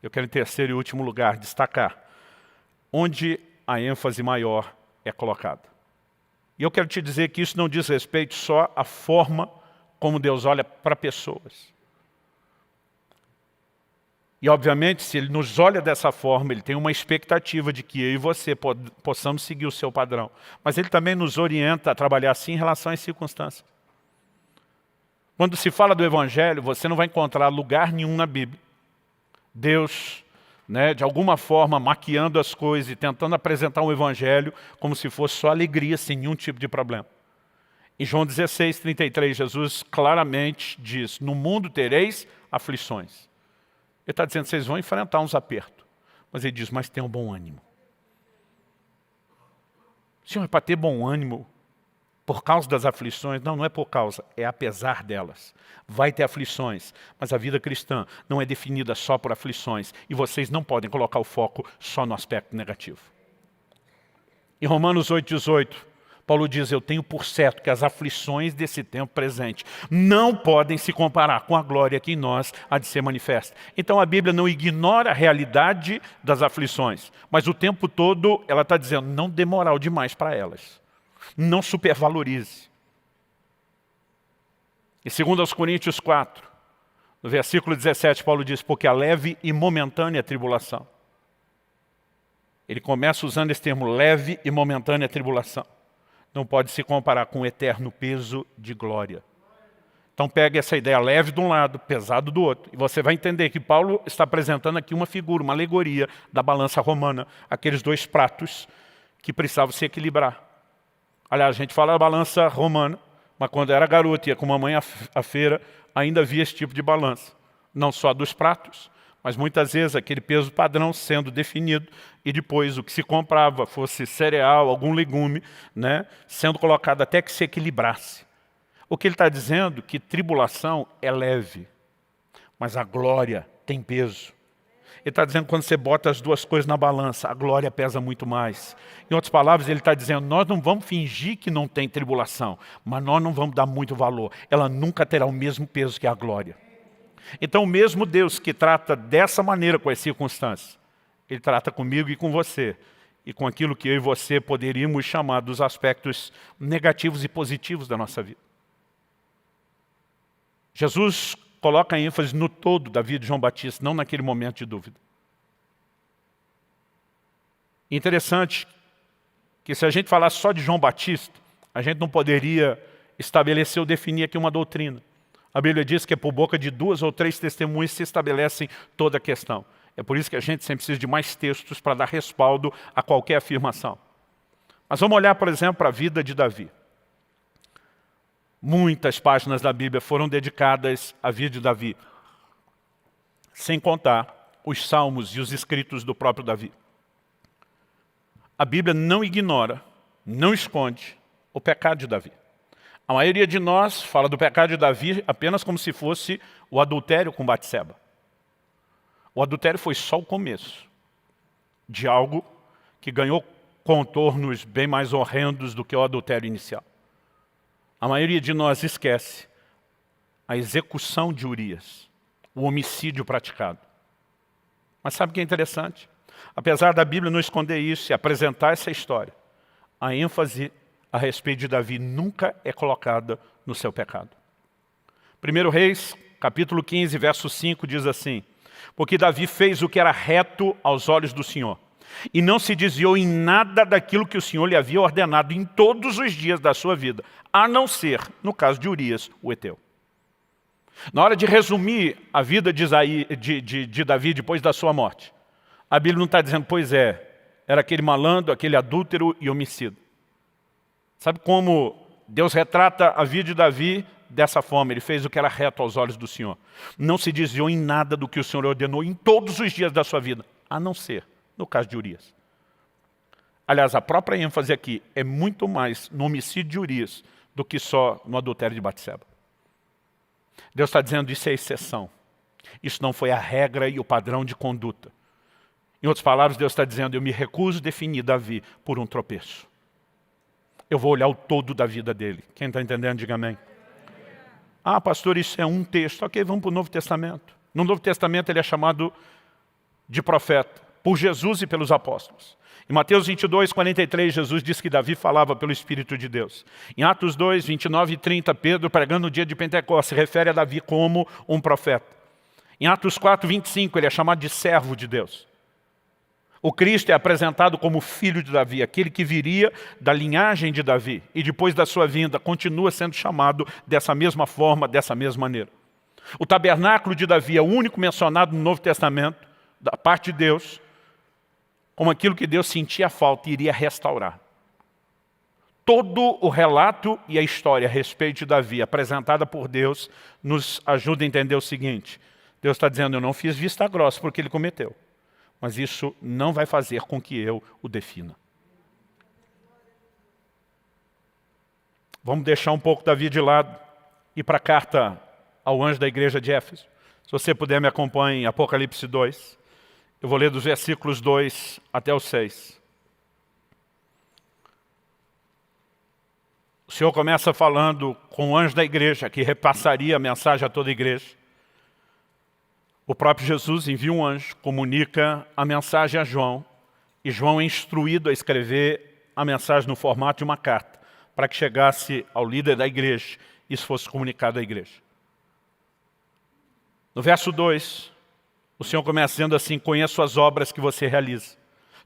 Eu quero, em terceiro e último lugar, destacar onde a ênfase maior é colocada. E eu quero te dizer que isso não diz respeito só à forma como Deus olha para pessoas. E obviamente, se Ele nos olha dessa forma, Ele tem uma expectativa de que eu e você possamos seguir o seu padrão. Mas Ele também nos orienta a trabalhar assim em relação às circunstâncias. Quando se fala do Evangelho, você não vai encontrar lugar nenhum na Bíblia Deus né, de alguma forma maquiando as coisas e tentando apresentar um evangelho como se fosse só alegria, sem nenhum tipo de problema. Em João 16, 33, Jesus claramente diz, no mundo tereis aflições. Ele está dizendo, vocês vão enfrentar uns apertos. Mas ele diz, mas tenham bom ânimo. Senhor, é para ter bom ânimo por causa das aflições? Não, não é por causa, é apesar delas. Vai ter aflições, mas a vida cristã não é definida só por aflições. E vocês não podem colocar o foco só no aspecto negativo. Em Romanos 8, 18, Paulo diz, eu tenho por certo que as aflições desse tempo presente não podem se comparar com a glória que em nós há de ser manifesta. Então a Bíblia não ignora a realidade das aflições, mas o tempo todo ela está dizendo, não dê moral demais para elas. Não supervalorize. E 2 Coríntios 4, no versículo 17, Paulo diz, porque a leve e momentânea tribulação. Ele começa usando esse termo, leve e momentânea tribulação. Não pode se comparar com o eterno peso de glória. Então pega essa ideia leve de um lado, pesado do outro. E você vai entender que Paulo está apresentando aqui uma figura, uma alegoria da balança romana. Aqueles dois pratos que precisavam se equilibrar. Aliás, a gente fala da balança romana, mas quando era garoto e ia com a mamãe à feira, ainda havia esse tipo de balança. Não só dos pratos, mas muitas vezes aquele peso padrão sendo definido e depois o que se comprava, fosse cereal, algum legume, né, sendo colocado até que se equilibrasse. O que ele está dizendo é que tribulação é leve, mas a glória tem peso. Ele está dizendo que quando você bota as duas coisas na balança, a glória pesa muito mais. Em outras palavras, ele está dizendo, nós não vamos fingir que não tem tribulação, mas nós não vamos dar muito valor. Ela nunca terá o mesmo peso que a glória. Então o mesmo Deus que trata dessa maneira com as circunstâncias, Ele trata comigo e com você, e com aquilo que eu e você poderíamos chamar dos aspectos negativos e positivos da nossa vida. Jesus coloca ênfase no todo da vida de João Batista, não naquele momento de dúvida. Interessante que se a gente falar só de João Batista, a gente não poderia estabelecer ou definir aqui uma doutrina. A Bíblia diz que é por boca de 2 ou 3 testemunhas se estabelecem toda a questão. É por isso que a gente sempre precisa de mais textos para dar respaldo a qualquer afirmação. Mas vamos olhar, por exemplo, para a vida de Davi. Muitas páginas da Bíblia foram dedicadas à vida de Davi, sem contar os salmos e os escritos do próprio Davi. A Bíblia não ignora, não esconde o pecado de Davi. A maioria de nós fala do pecado de Davi apenas como se fosse o adultério com Batseba. O adultério foi só o começo de algo que ganhou contornos bem mais horrendos do que o adultério inicial. A maioria de nós esquece a execução de Urias, o homicídio praticado. Mas sabe o que é interessante? Apesar da Bíblia não esconder isso e apresentar essa história, a ênfase a respeito de Davi nunca é colocada no seu pecado. 1 Reis, capítulo 15, verso 5, diz assim, porque Davi fez o que era reto aos olhos do Senhor, e não se desviou em nada daquilo que o Senhor lhe havia ordenado em todos os dias da sua vida, a não ser, no caso de Urias, o Eteu. Na hora de resumir a vida de Davi depois da sua morte, a Bíblia não está dizendo, pois é, era aquele malandro, aquele adúltero e homicida. Sabe como Deus retrata a vida de Davi dessa forma? Ele fez o que era reto aos olhos do Senhor. Não se desviou em nada do que o Senhor ordenou em todos os dias da sua vida, a não ser no caso de Urias. Aliás, a própria ênfase aqui é muito mais no homicídio de Urias do que só no adultério de Batseba. Deus está dizendo isso é exceção. Isso não foi a regra e o padrão de conduta. Em outras palavras, Deus está dizendo, eu me recuso a definir Davi por um tropeço. Eu vou olhar o todo da vida dele. Quem está entendendo, diga amém. Ah, pastor, isso é um texto. Ok, vamos para o Novo Testamento. No Novo Testamento ele é chamado de profeta, por Jesus e pelos apóstolos. Em Mateus 22, 43, Jesus diz que Davi falava pelo Espírito de Deus. Em Atos 2, 29 e 30, Pedro, pregando no dia de Pentecostes, se refere a Davi como um profeta. Em Atos 4, 25, ele é chamado de servo de Deus. O Cristo é apresentado como filho de Davi, aquele que viria da linhagem de Davi e depois da sua vinda continua sendo chamado dessa mesma forma, dessa mesma maneira. O tabernáculo de Davi é o único mencionado no Novo Testamento da parte de Deus, como aquilo que Deus sentia falta e iria restaurar. Todo o relato e a história a respeito de Davi, apresentada por Deus, nos ajuda a entender o seguinte: Deus está dizendo, eu não fiz vista grossa porque ele cometeu, mas isso não vai fazer com que eu o defina. Vamos deixar um pouco Davi de lado e para a carta ao anjo da igreja de Éfeso. Se você puder, me acompanhe em Apocalipse 2. Eu vou ler dos versículos 2 até o 6. O Senhor começa falando com o anjo da igreja, que repassaria a mensagem a toda a igreja. O próprio Jesus envia um anjo, comunica a mensagem a João, e João é instruído a escrever a mensagem no formato de uma carta, para que chegasse ao líder da igreja e isso fosse comunicado à igreja. No verso 2, o Senhor começa dizendo assim: conheço as obras que você realiza,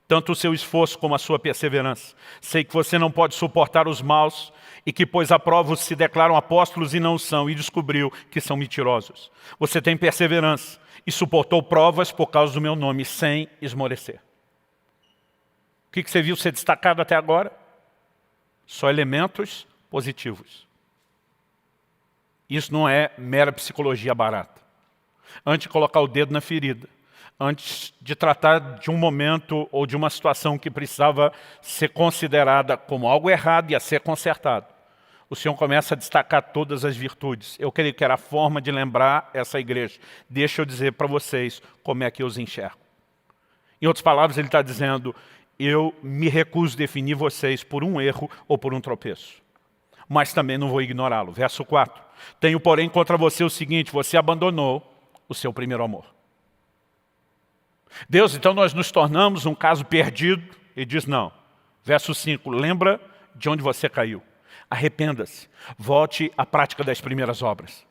tanto o seu esforço como a sua perseverança. Sei que você não pode suportar os maus e que, pois, aprovos se declaram apóstolos e não são, e descobriu que são mentirosos. Você tem perseverança e suportou provas por causa do meu nome, sem esmorecer. O que você viu ser destacado até agora? Só elementos positivos. Isso não é mera psicologia barata. Antes de colocar o dedo na ferida, antes de tratar de um momento ou de uma situação que precisava ser considerada como algo errado e a ser consertado, o Senhor começa a destacar todas as virtudes. Eu creio que era a forma de lembrar essa igreja. Deixa eu dizer para vocês como é que eu os enxergo. Em outras palavras, ele está dizendo, eu me recuso a definir vocês por um erro ou por um tropeço, mas também não vou ignorá-lo. Verso 4. Tenho, porém, contra você o seguinte: você abandonou o seu primeiro amor. Deus, então nós nos tornamos um caso perdido? Ele diz não. Verso 5, lembra de onde você caiu. Arrependa-se, volte à prática das primeiras obras.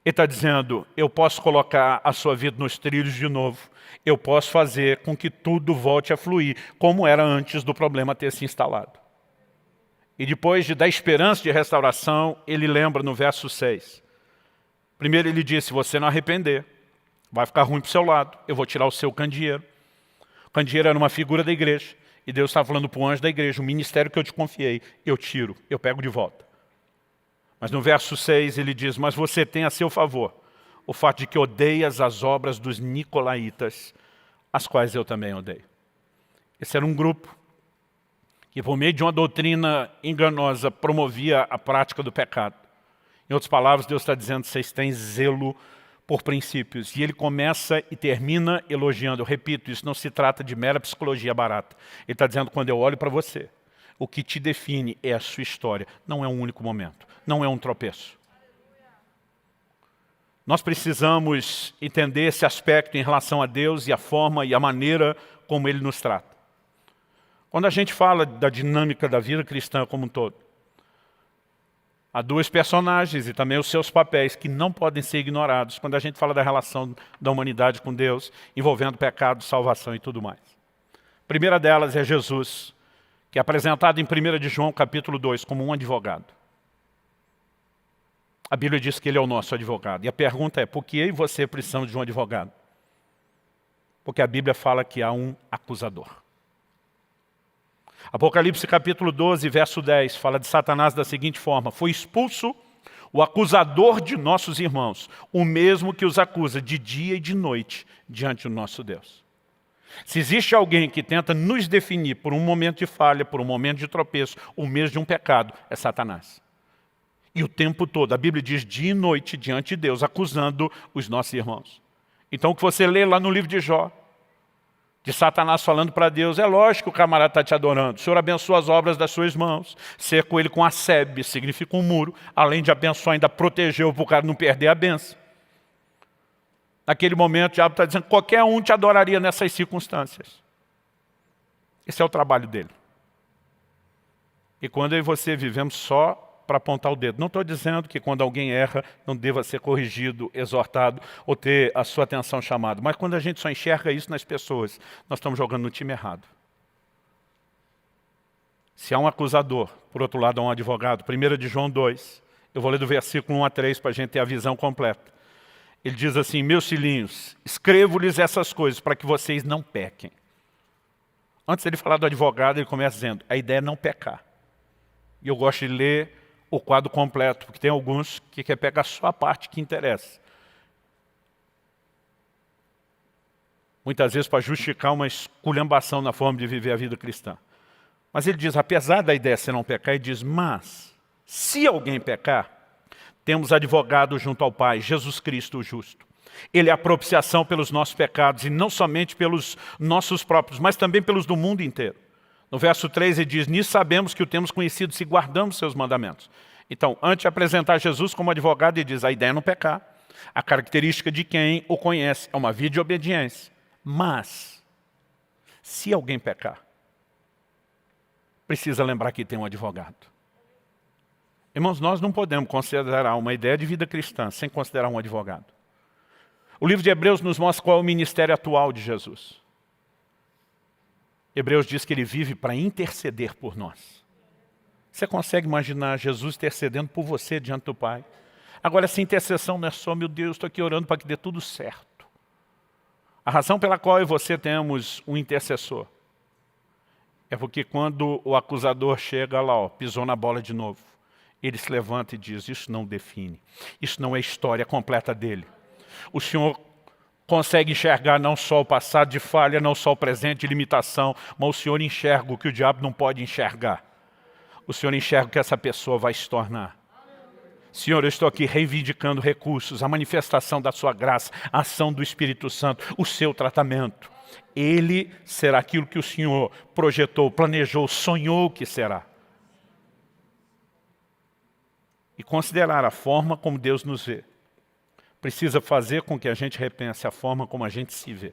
Ele está dizendo, eu posso colocar a sua vida nos trilhos de novo. Eu posso fazer com que tudo volte a fluir, como era antes do problema ter se instalado. E depois de dar esperança de restauração, ele lembra no verso 6. Primeiro ele diz, se você não arrepender, vai ficar ruim para o seu lado, eu vou tirar o seu candeeiro. O candeeiro era uma figura da igreja, e Deus está falando para o anjo da igreja, o ministério que eu te confiei, eu tiro, eu pego de volta. Mas no verso 6 ele diz, mas você tem a seu favor o fato de que odeias as obras dos nicolaítas, as quais eu também odeio. Esse era um grupo que por meio de uma doutrina enganosa promovia a prática do pecado. Em outras palavras, Deus está dizendo, vocês têm zelo por princípios. E ele começa e termina elogiando. Eu repito, isso não se trata de mera psicologia barata. Ele está dizendo, quando eu olho para você, o que te define é a sua história. Não é um único momento. Não é um tropeço. Nós precisamos entender esse aspecto em relação a Deus e a forma e a maneira como Ele nos trata. Quando a gente fala da dinâmica da vida cristã como um todo, há dois personagens e também os seus papéis que não podem ser ignorados quando a gente fala da relação da humanidade com Deus, envolvendo pecado, salvação e tudo mais. A primeira delas é Jesus, que é apresentado em 1 de João capítulo 2 como um advogado. A Bíblia diz que ele é o nosso advogado. E a pergunta é, por que eu e você precisamos de um advogado? Porque a Bíblia fala que há um acusador. Apocalipse capítulo 12, verso 10, fala de Satanás da seguinte forma, foi expulso o acusador de nossos irmãos, o mesmo que os acusa de dia e de noite diante do nosso Deus. Se existe alguém que tenta nos definir por um momento de falha, por um momento de tropeço, ou mesmo de um pecado, é Satanás. E o tempo todo, a Bíblia diz dia e noite diante de Deus, acusando os nossos irmãos. Então o que você lê lá no livro de Jó, de Satanás falando para Deus, é lógico que o camarada está te adorando. O Senhor abençoa as obras das suas mãos, cercou ele com a sebe, significa um muro, além de abençoar, ainda protegeu para o cara não perder a bênção. Naquele momento, o diabo está dizendo, qualquer um te adoraria nessas circunstâncias. Esse é o trabalho dele. E quando eu e você vivemos só para apontar o dedo. Não estou dizendo que quando alguém erra, não deva ser corrigido, exortado, ou ter a sua atenção chamada. Mas quando a gente só enxerga isso nas pessoas, nós estamos jogando no time errado. Se há um acusador, por outro lado há um advogado. 1 de João 2, eu vou ler do versículo 1 a 3 para a gente ter a visão completa. Ele diz assim, meus filhinhos, escrevo-lhes essas coisas para que vocês não pequem. Antes dele falar do advogado, ele começa dizendo, a ideia é não pecar. E eu gosto de ler o quadro completo, porque tem alguns que querem pegar só a parte que interessa. Muitas vezes para justificar uma esculhambação na forma de viver a vida cristã. Mas ele diz, apesar da ideia ser não pecar, ele diz, mas, se alguém pecar, temos advogado junto ao Pai, Jesus Cristo o justo. Ele é a propiciação pelos nossos pecados, e não somente pelos nossos próprios, mas também pelos do mundo inteiro. No verso 3 ele diz, nisso sabemos que o temos conhecido se guardamos seus mandamentos. Então, antes de apresentar Jesus como advogado, ele diz, a ideia é não pecar. A característica de quem o conhece é uma vida de obediência. Mas, se alguém pecar, precisa lembrar que tem um advogado. Irmãos, nós não podemos considerar uma ideia de vida cristã sem considerar um advogado. O livro de Hebreus nos mostra qual é o ministério atual de Jesus. Hebreus diz que ele vive para interceder por nós. Você consegue imaginar Jesus intercedendo por você diante do Pai? Agora, essa intercessão não é só, meu Deus, estou aqui orando para que dê tudo certo. A razão pela qual eu e você temos um intercessor é porque quando o acusador chega lá, pisou na bola de novo, ele se levanta e diz, isso não define, isso não é a história completa dele. O Senhor consegue enxergar não só o passado de falha, não só o presente de limitação, mas o Senhor enxerga o que o diabo não pode enxergar. O Senhor enxerga o que essa pessoa vai se tornar. Senhor, eu estou aqui reivindicando recursos, a manifestação da sua graça, a ação do Espírito Santo, o seu tratamento. Ele será aquilo que o Senhor projetou, planejou, sonhou que será. E considerar a forma como Deus nos vê precisa fazer com que a gente repense a forma como a gente se vê.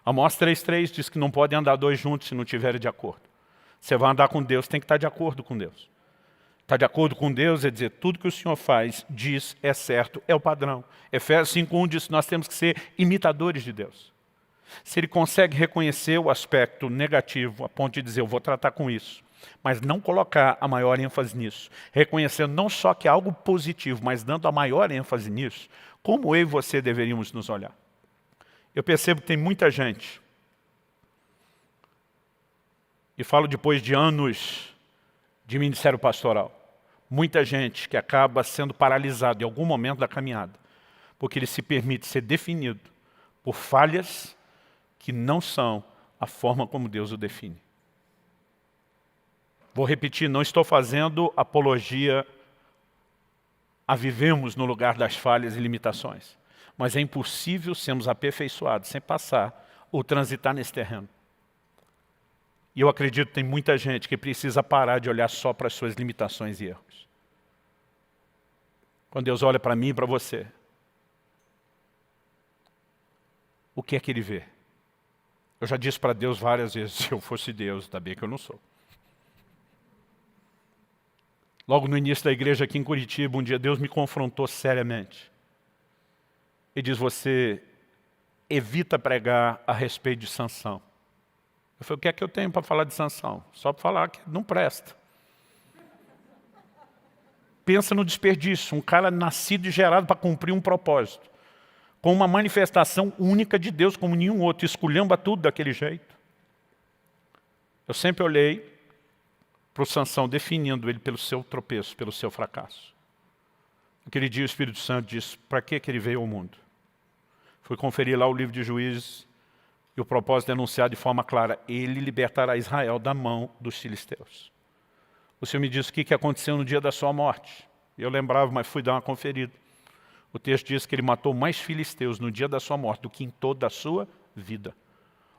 Amós 3,3 diz que não podem andar dois juntos se não estiverem de acordo. Você vai andar com Deus, tem que estar de acordo com Deus. Estar de acordo com Deus é dizer, tudo que o Senhor faz, diz, é certo, é o padrão. Efésios 5,1 diz que nós temos que ser imitadores de Deus. Se ele consegue reconhecer o aspecto negativo, a ponto de dizer, eu vou tratar com isso, mas não colocar a maior ênfase nisso, reconhecendo não só que é algo positivo, mas dando a maior ênfase nisso, como eu e você deveríamos nos olhar? Eu percebo que tem muita gente, e falo depois de anos de ministério pastoral, muita gente que acaba sendo paralisado em algum momento da caminhada, porque ele se permite ser definido por falhas que não são a forma como Deus o define. Vou repetir, não estou fazendo apologia a vivemos no lugar das falhas e limitações. Mas é impossível sermos aperfeiçoados sem passar ou transitar nesse terreno. E eu acredito que tem muita gente que precisa parar de olhar só para as suas limitações e erros. Quando Deus olha para mim e para você, o que é que Ele vê? Eu já disse para Deus várias vezes, se eu fosse Deus, ainda bem que eu não sou. Logo no início da igreja aqui em Curitiba, um dia Deus me confrontou seriamente. Ele diz, você evita pregar a respeito de Sansão. Eu falei, o que é que eu tenho para falar de Sansão? Só para falar que não presta. Pensa no desperdício, um cara nascido e gerado para cumprir um propósito, com uma manifestação única de Deus como nenhum outro, esculhamba tudo daquele jeito. Eu sempre olhei para o Sansão, definindo ele pelo seu tropeço, pelo seu fracasso. Aquele dia o Espírito Santo disse, para que ele veio ao mundo? Fui conferir lá o livro de Juízes, e o propósito é anunciar de forma clara, ele libertará Israel da mão dos filisteus. O Senhor me disse o que aconteceu no dia da sua morte. Eu lembrava, mas fui dar uma conferida. O texto diz que ele matou mais filisteus no dia da sua morte do que em toda a sua vida.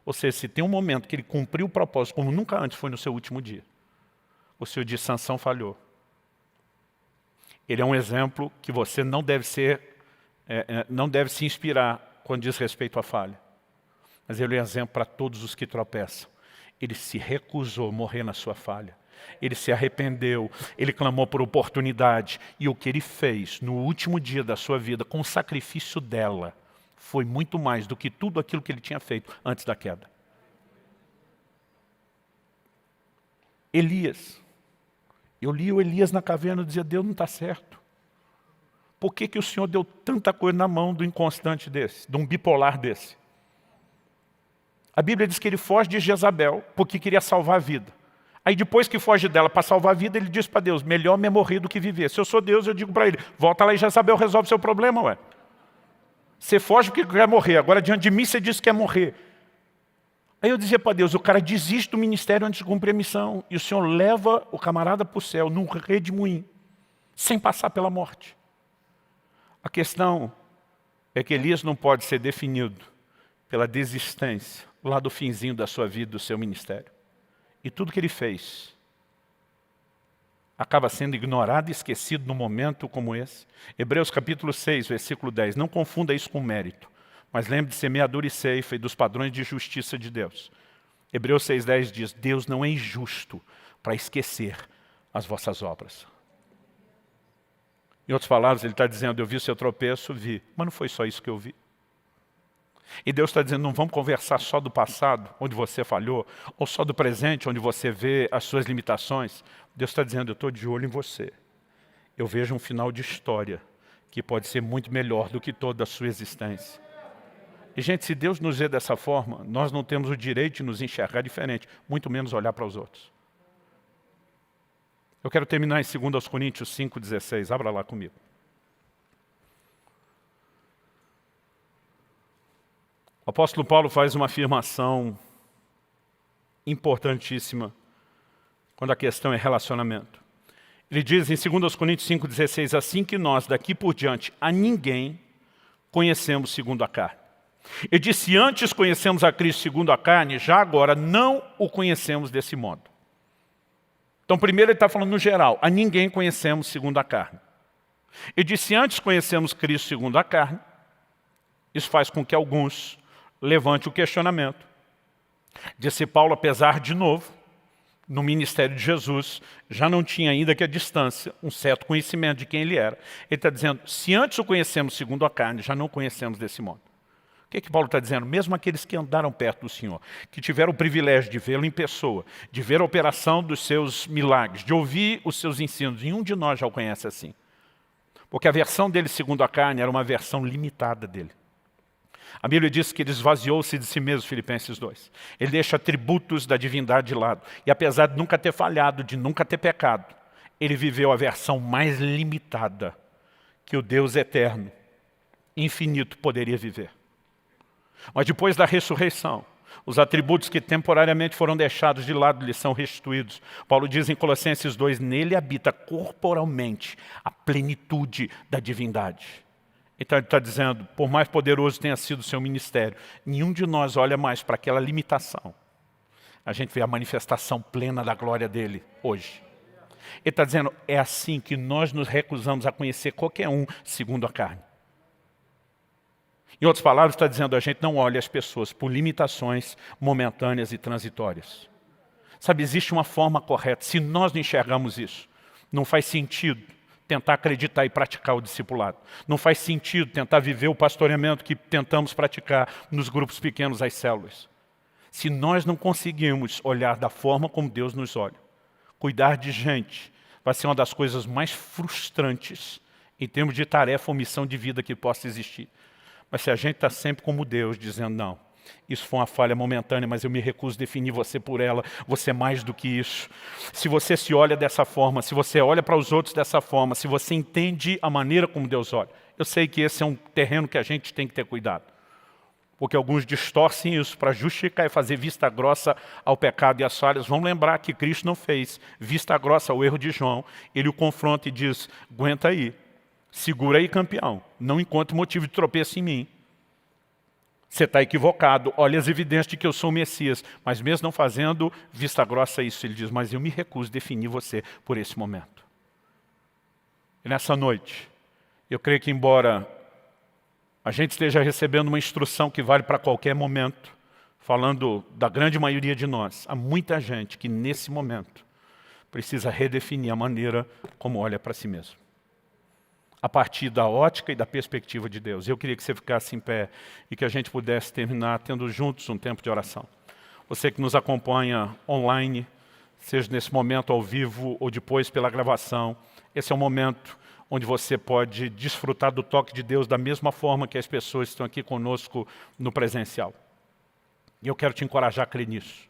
Ou seja, se tem um momento que ele cumpriu o propósito, como nunca antes foi no seu último dia, o Senhor diz, Sansão falhou. Ele é um exemplo que você não deve se inspirar quando diz respeito à falha. Mas ele é um exemplo para todos os que tropeçam. Ele se recusou a morrer na sua falha. Ele se arrependeu, ele clamou por oportunidade. E o que ele fez no último dia da sua vida, com o sacrifício dela, foi muito mais do que tudo aquilo que ele tinha feito antes da queda. Elias. Eu li o Elias na caverna e dizia, Deus não está certo. por que o Senhor deu tanta coisa na mão do inconstante desse, de um bipolar desse? A Bíblia diz que ele foge de Jezabel porque queria salvar a vida. Aí depois que foge dela para salvar a vida, ele diz para Deus, melhor me morrer do que viver. Se eu sou Deus, eu digo para ele, volta lá e Jezabel resolve seu problema, ué. Você foge porque quer morrer, agora diante de mim você diz que quer morrer. Aí eu dizia para Deus, o cara desiste do ministério antes de cumprir a missão. E o Senhor leva o camarada para o céu, num redemoinho, sem passar pela morte. A questão é que Elias não pode ser definido pela desistência, lá do finzinho da sua vida, do seu ministério. E tudo que ele fez acaba sendo ignorado e esquecido num momento como esse. Hebreus capítulo 6, versículo 10. Não confunda isso com mérito, mas lembre de semeadura e ceifa e dos padrões de justiça de Deus. Hebreus 6,10 diz, Deus não é injusto para esquecer as vossas obras. Em outras palavras, ele está dizendo, eu vi o seu tropeço, vi, mas não foi só isso que eu vi. E Deus está dizendo, não vamos conversar só do passado, onde você falhou, ou só do presente, onde você vê as suas limitações. Deus está dizendo, eu estou de olho em você. Eu vejo um final de história que pode ser muito melhor do que toda a sua existência. E, gente, se Deus nos vê dessa forma, nós não temos o direito de nos enxergar diferente, muito menos olhar para os outros. Eu quero terminar em 2 Coríntios 5,16. Abra lá comigo. O apóstolo Paulo faz uma afirmação importantíssima quando a questão é relacionamento. Ele diz em 2 Coríntios 5,16, assim que nós, daqui por diante, a ninguém conhecemos segundo a carne. Ele diz, se antes conhecemos a Cristo segundo a carne, já agora não o conhecemos desse modo. Então, primeiro ele está falando no geral, a ninguém conhecemos segundo a carne. Ele diz, se antes conhecemos Cristo segundo a carne, isso faz com que alguns levante o questionamento. Disse Paulo, apesar de novo, no ministério de Jesus, já não tinha ainda que a distância, um certo conhecimento de quem ele era. Ele está dizendo, se antes o conhecemos segundo a carne, já não o conhecemos desse modo. O que Paulo está dizendo? Mesmo aqueles que andaram perto do Senhor, que tiveram o privilégio de vê-lo em pessoa, de ver a operação dos seus milagres, de ouvir os seus ensinos, nenhum de nós já o conhece assim. Porque a versão dele segundo a carne era uma versão limitada dele. A Bíblia diz que ele esvaziou-se de si mesmo, Filipenses 2. Ele deixa atributos da divindade de lado. E apesar de nunca ter falhado, de nunca ter pecado, ele viveu a versão mais limitada que o Deus eterno, infinito, poderia viver. Mas depois da ressurreição, os atributos que temporariamente foram deixados de lado lhe são restituídos. Paulo diz em Colossenses 2, nele habita corporalmente a plenitude da divindade. Então ele está dizendo, por mais poderoso tenha sido o seu ministério, nenhum de nós olha mais para aquela limitação. A gente vê a manifestação plena da glória dele hoje. Ele está dizendo, é assim que nós nos recusamos a conhecer qualquer um segundo a carne. Em outras palavras, está dizendo, a gente não olha as pessoas por limitações momentâneas e transitórias. Sabe, existe uma forma correta. Se nós não enxergamos isso, não faz sentido tentar acreditar e praticar o discipulado. Não faz sentido tentar viver o pastoreamento que tentamos praticar nos grupos pequenos, as células. Se nós não conseguirmos olhar da forma como Deus nos olha, cuidar de gente vai ser uma das coisas mais frustrantes em termos de tarefa ou missão de vida que possa existir. Mas se a gente está sempre como Deus, dizendo, não, isso foi uma falha momentânea, mas eu me recuso a definir você por ela, você é mais do que isso. Se você se olha dessa forma, se você olha para os outros dessa forma, se você entende a maneira como Deus olha, eu sei que esse é um terreno que a gente tem que ter cuidado. Porque alguns distorcem isso para justificar e fazer vista grossa ao pecado e às falhas. Vamos lembrar que Cristo não fez vista grossa ao erro de João. Ele o confronta e diz, aguenta aí, segura aí, campeão, não encontre motivo de tropeço em mim. Você está equivocado, olha as evidências de que eu sou o Messias, mas mesmo não fazendo vista grossa a isso, ele diz, mas eu me recuso a definir você por esse momento. E nessa noite, eu creio que embora a gente esteja recebendo uma instrução que vale para qualquer momento, falando da grande maioria de nós, há muita gente que nesse momento precisa redefinir a maneira como olha para si mesmo, a partir da ótica e da perspectiva de Deus. Eu queria que você ficasse em pé e que a gente pudesse terminar tendo juntos um tempo de oração. Você que nos acompanha online, seja nesse momento ao vivo ou depois pela gravação, esse é um momento onde você pode desfrutar do toque de Deus da mesma forma que as pessoas estão aqui conosco no presencial. E eu quero te encorajar a crer nisso.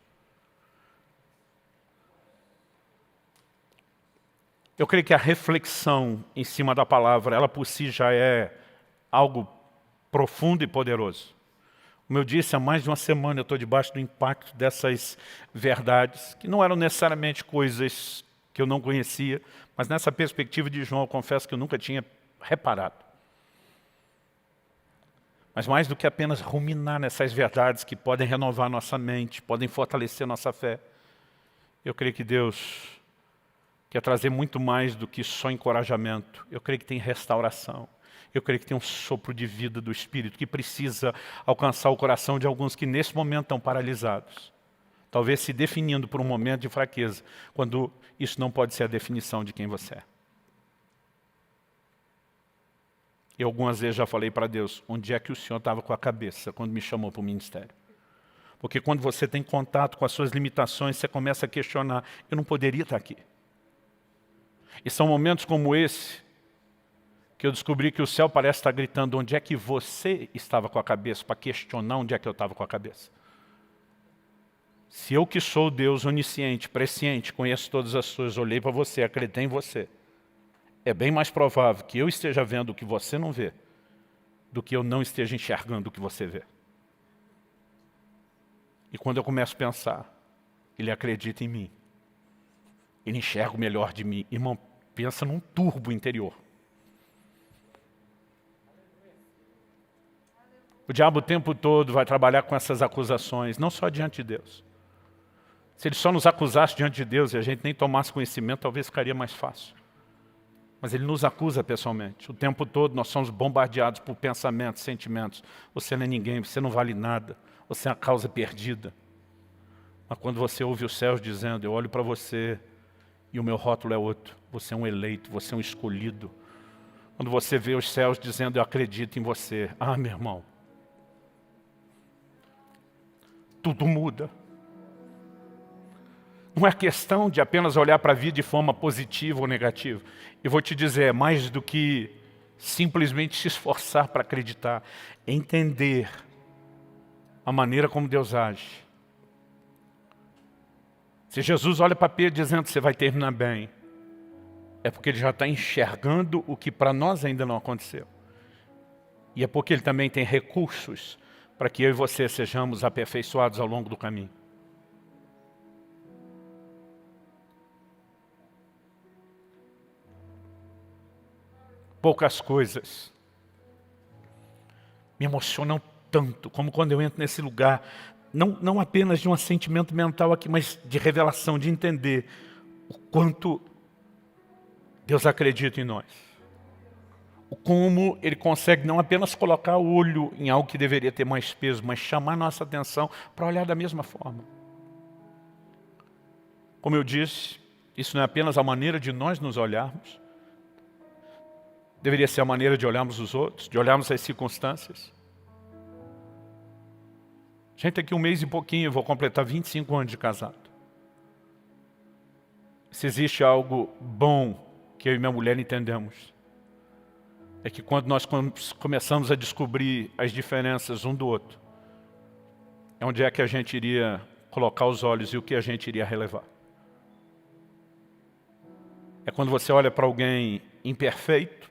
Eu creio que a reflexão em cima da palavra, ela por si já é algo profundo e poderoso. Como eu disse, há mais de uma semana eu estou debaixo do impacto dessas verdades, que não eram necessariamente coisas que eu não conhecia, mas nessa perspectiva de João, eu confesso que eu nunca tinha reparado. Mas mais do que apenas ruminar nessas verdades que podem renovar nossa mente, podem fortalecer nossa fé, eu creio que Deus quer trazer muito mais do que só encorajamento. Eu creio que tem restauração. Eu creio que tem um sopro de vida do Espírito que precisa alcançar o coração de alguns que nesse momento estão paralisados. Talvez se definindo por um momento de fraqueza, quando isso não pode ser a definição de quem você é. Eu algumas vezes já falei para Deus, onde é que o Senhor estava com a cabeça quando me chamou para o ministério? Porque quando você tem contato com as suas limitações, você começa a questionar, eu não poderia estar aqui. E são momentos como esse, que eu descobri que o céu parece estar gritando, onde é que você estava com a cabeça, para questionar onde é que eu estava com a cabeça. Se eu que sou Deus onisciente, presciente, conheço todas as coisas, olhei para você, acreditei em você, é bem mais provável que eu esteja vendo o que você não vê, do que eu não esteja enxergando o que você vê. E quando eu começo a pensar, ele acredita em mim, ele enxerga o melhor de mim. Irmão, pensa num turbo interior. O diabo o tempo todo vai trabalhar com essas acusações, não só diante de Deus. Se ele só nos acusasse diante de Deus e a gente nem tomasse conhecimento, talvez ficaria mais fácil. Mas ele nos acusa pessoalmente. O tempo todo nós somos bombardeados por pensamentos, sentimentos. Você não é ninguém, você não vale nada, você é a causa perdida. Mas quando você ouve os céus dizendo, eu olho para você e o meu rótulo é outro. Você é um eleito, você é um escolhido. Quando você vê os céus dizendo, eu acredito em você. Ah, meu irmão. Tudo muda. Não é questão de apenas olhar para a vida de forma positiva ou negativa. Eu vou te dizer, é mais do que simplesmente se esforçar para acreditar. É entender a maneira como Deus age. Se Jesus olha para Pedro dizendo que você vai terminar bem, é porque ele já está enxergando o que para nós ainda não aconteceu. E é porque ele também tem recursos para que eu e você sejamos aperfeiçoados ao longo do caminho. Poucas coisas me emocionam tanto como quando eu entro nesse lugar, não apenas de um assentimento mental aqui, mas de revelação, de entender o quanto Deus acredita em nós. Como Ele consegue não apenas colocar o olho em algo que deveria ter mais peso, mas chamar nossa atenção para olhar da mesma forma. Como eu disse, isso não é apenas a maneira de nós nos olharmos, deveria ser a maneira de olharmos os outros, de olharmos as circunstâncias. Gente, daqui um mês e pouquinho eu vou completar 25 anos de casado. Se existe algo bom que eu e minha mulher entendemos, é que quando nós começamos a descobrir as diferenças um do outro, é onde é que a gente iria colocar os olhos e o que a gente iria relevar. É quando você olha para alguém imperfeito,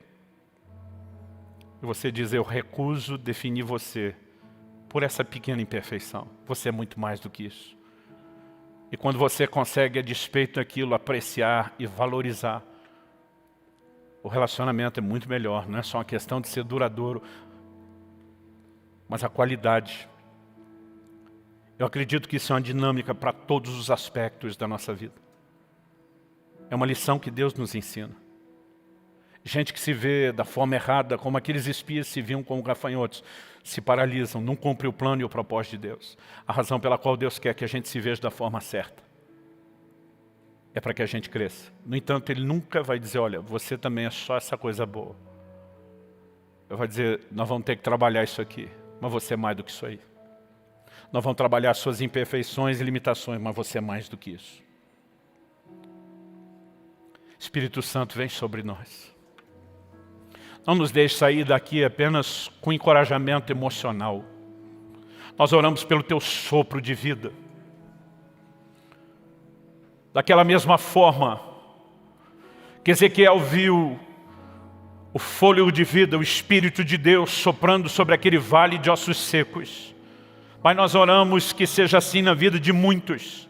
e você diz, eu recuso definir você por essa pequena imperfeição. Você é muito mais do que isso. E quando você consegue, a despeito daquilo, apreciar e valorizar, o relacionamento é muito melhor. Não é só uma questão de ser duradouro, mas a qualidade. Eu acredito que isso é uma dinâmica para todos os aspectos da nossa vida. É uma lição que Deus nos ensina. Gente que se vê da forma errada, como aqueles espias se viam como gafanhotos, se paralisam, não cumprem o plano e o propósito de Deus. A razão pela qual Deus quer que a gente se veja da forma certa é para que a gente cresça. No entanto, Ele nunca vai dizer, olha, você também é só essa coisa boa. Ele vai dizer, nós vamos ter que trabalhar isso aqui, mas você é mais do que isso aí. Nós vamos trabalhar suas imperfeições e limitações, mas você é mais do que isso. Espírito Santo, vem sobre nós. Não nos deixe sair daqui apenas com encorajamento emocional. Nós oramos pelo teu sopro de vida. Daquela mesma forma que Ezequiel viu o fôlego de vida, o Espírito de Deus soprando sobre aquele vale de ossos secos. Pai, nós oramos que seja assim na vida de muitos,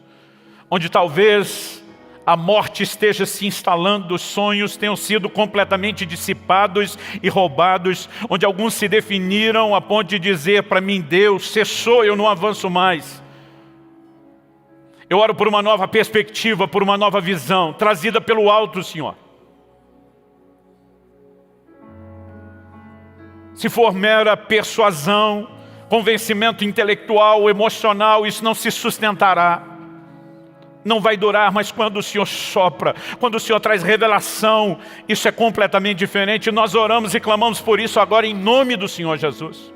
onde talvez a morte esteja se instalando, os sonhos tenham sido completamente dissipados e roubados, onde alguns se definiram a ponto de dizer para mim, Deus, cessou, eu não avanço mais. Eu oro por uma nova perspectiva, por uma nova visão, trazida pelo alto, Senhor. Se for mera persuasão, convencimento intelectual, emocional, isso não se sustentará. Não vai durar, mas quando o Senhor sopra, quando o Senhor traz revelação, isso é completamente diferente. Nós oramos e clamamos por isso agora em nome do Senhor Jesus.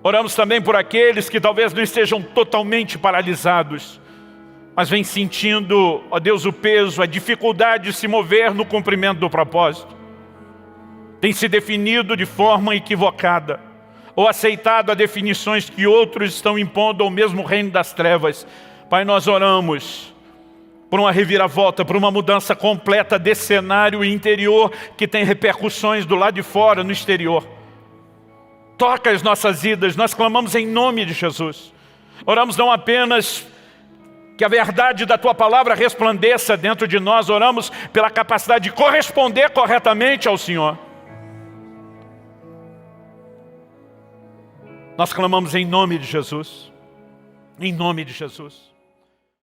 Oramos também por aqueles que talvez não estejam totalmente paralisados, mas vêm sentindo, ó Deus, o peso, a dificuldade de se mover no cumprimento do propósito. Tem se definido de forma equivocada, ou aceitado as definições que outros estão impondo ao mesmo reino das trevas. Pai, nós oramos por uma reviravolta, por uma mudança completa desse cenário interior que tem repercussões do lado de fora, no exterior. Toca as nossas vidas, nós clamamos em nome de Jesus. Oramos não apenas que a verdade da Tua Palavra resplandeça dentro de nós, oramos pela capacidade de corresponder corretamente ao Senhor. Nós clamamos em nome de Jesus. Em nome de Jesus.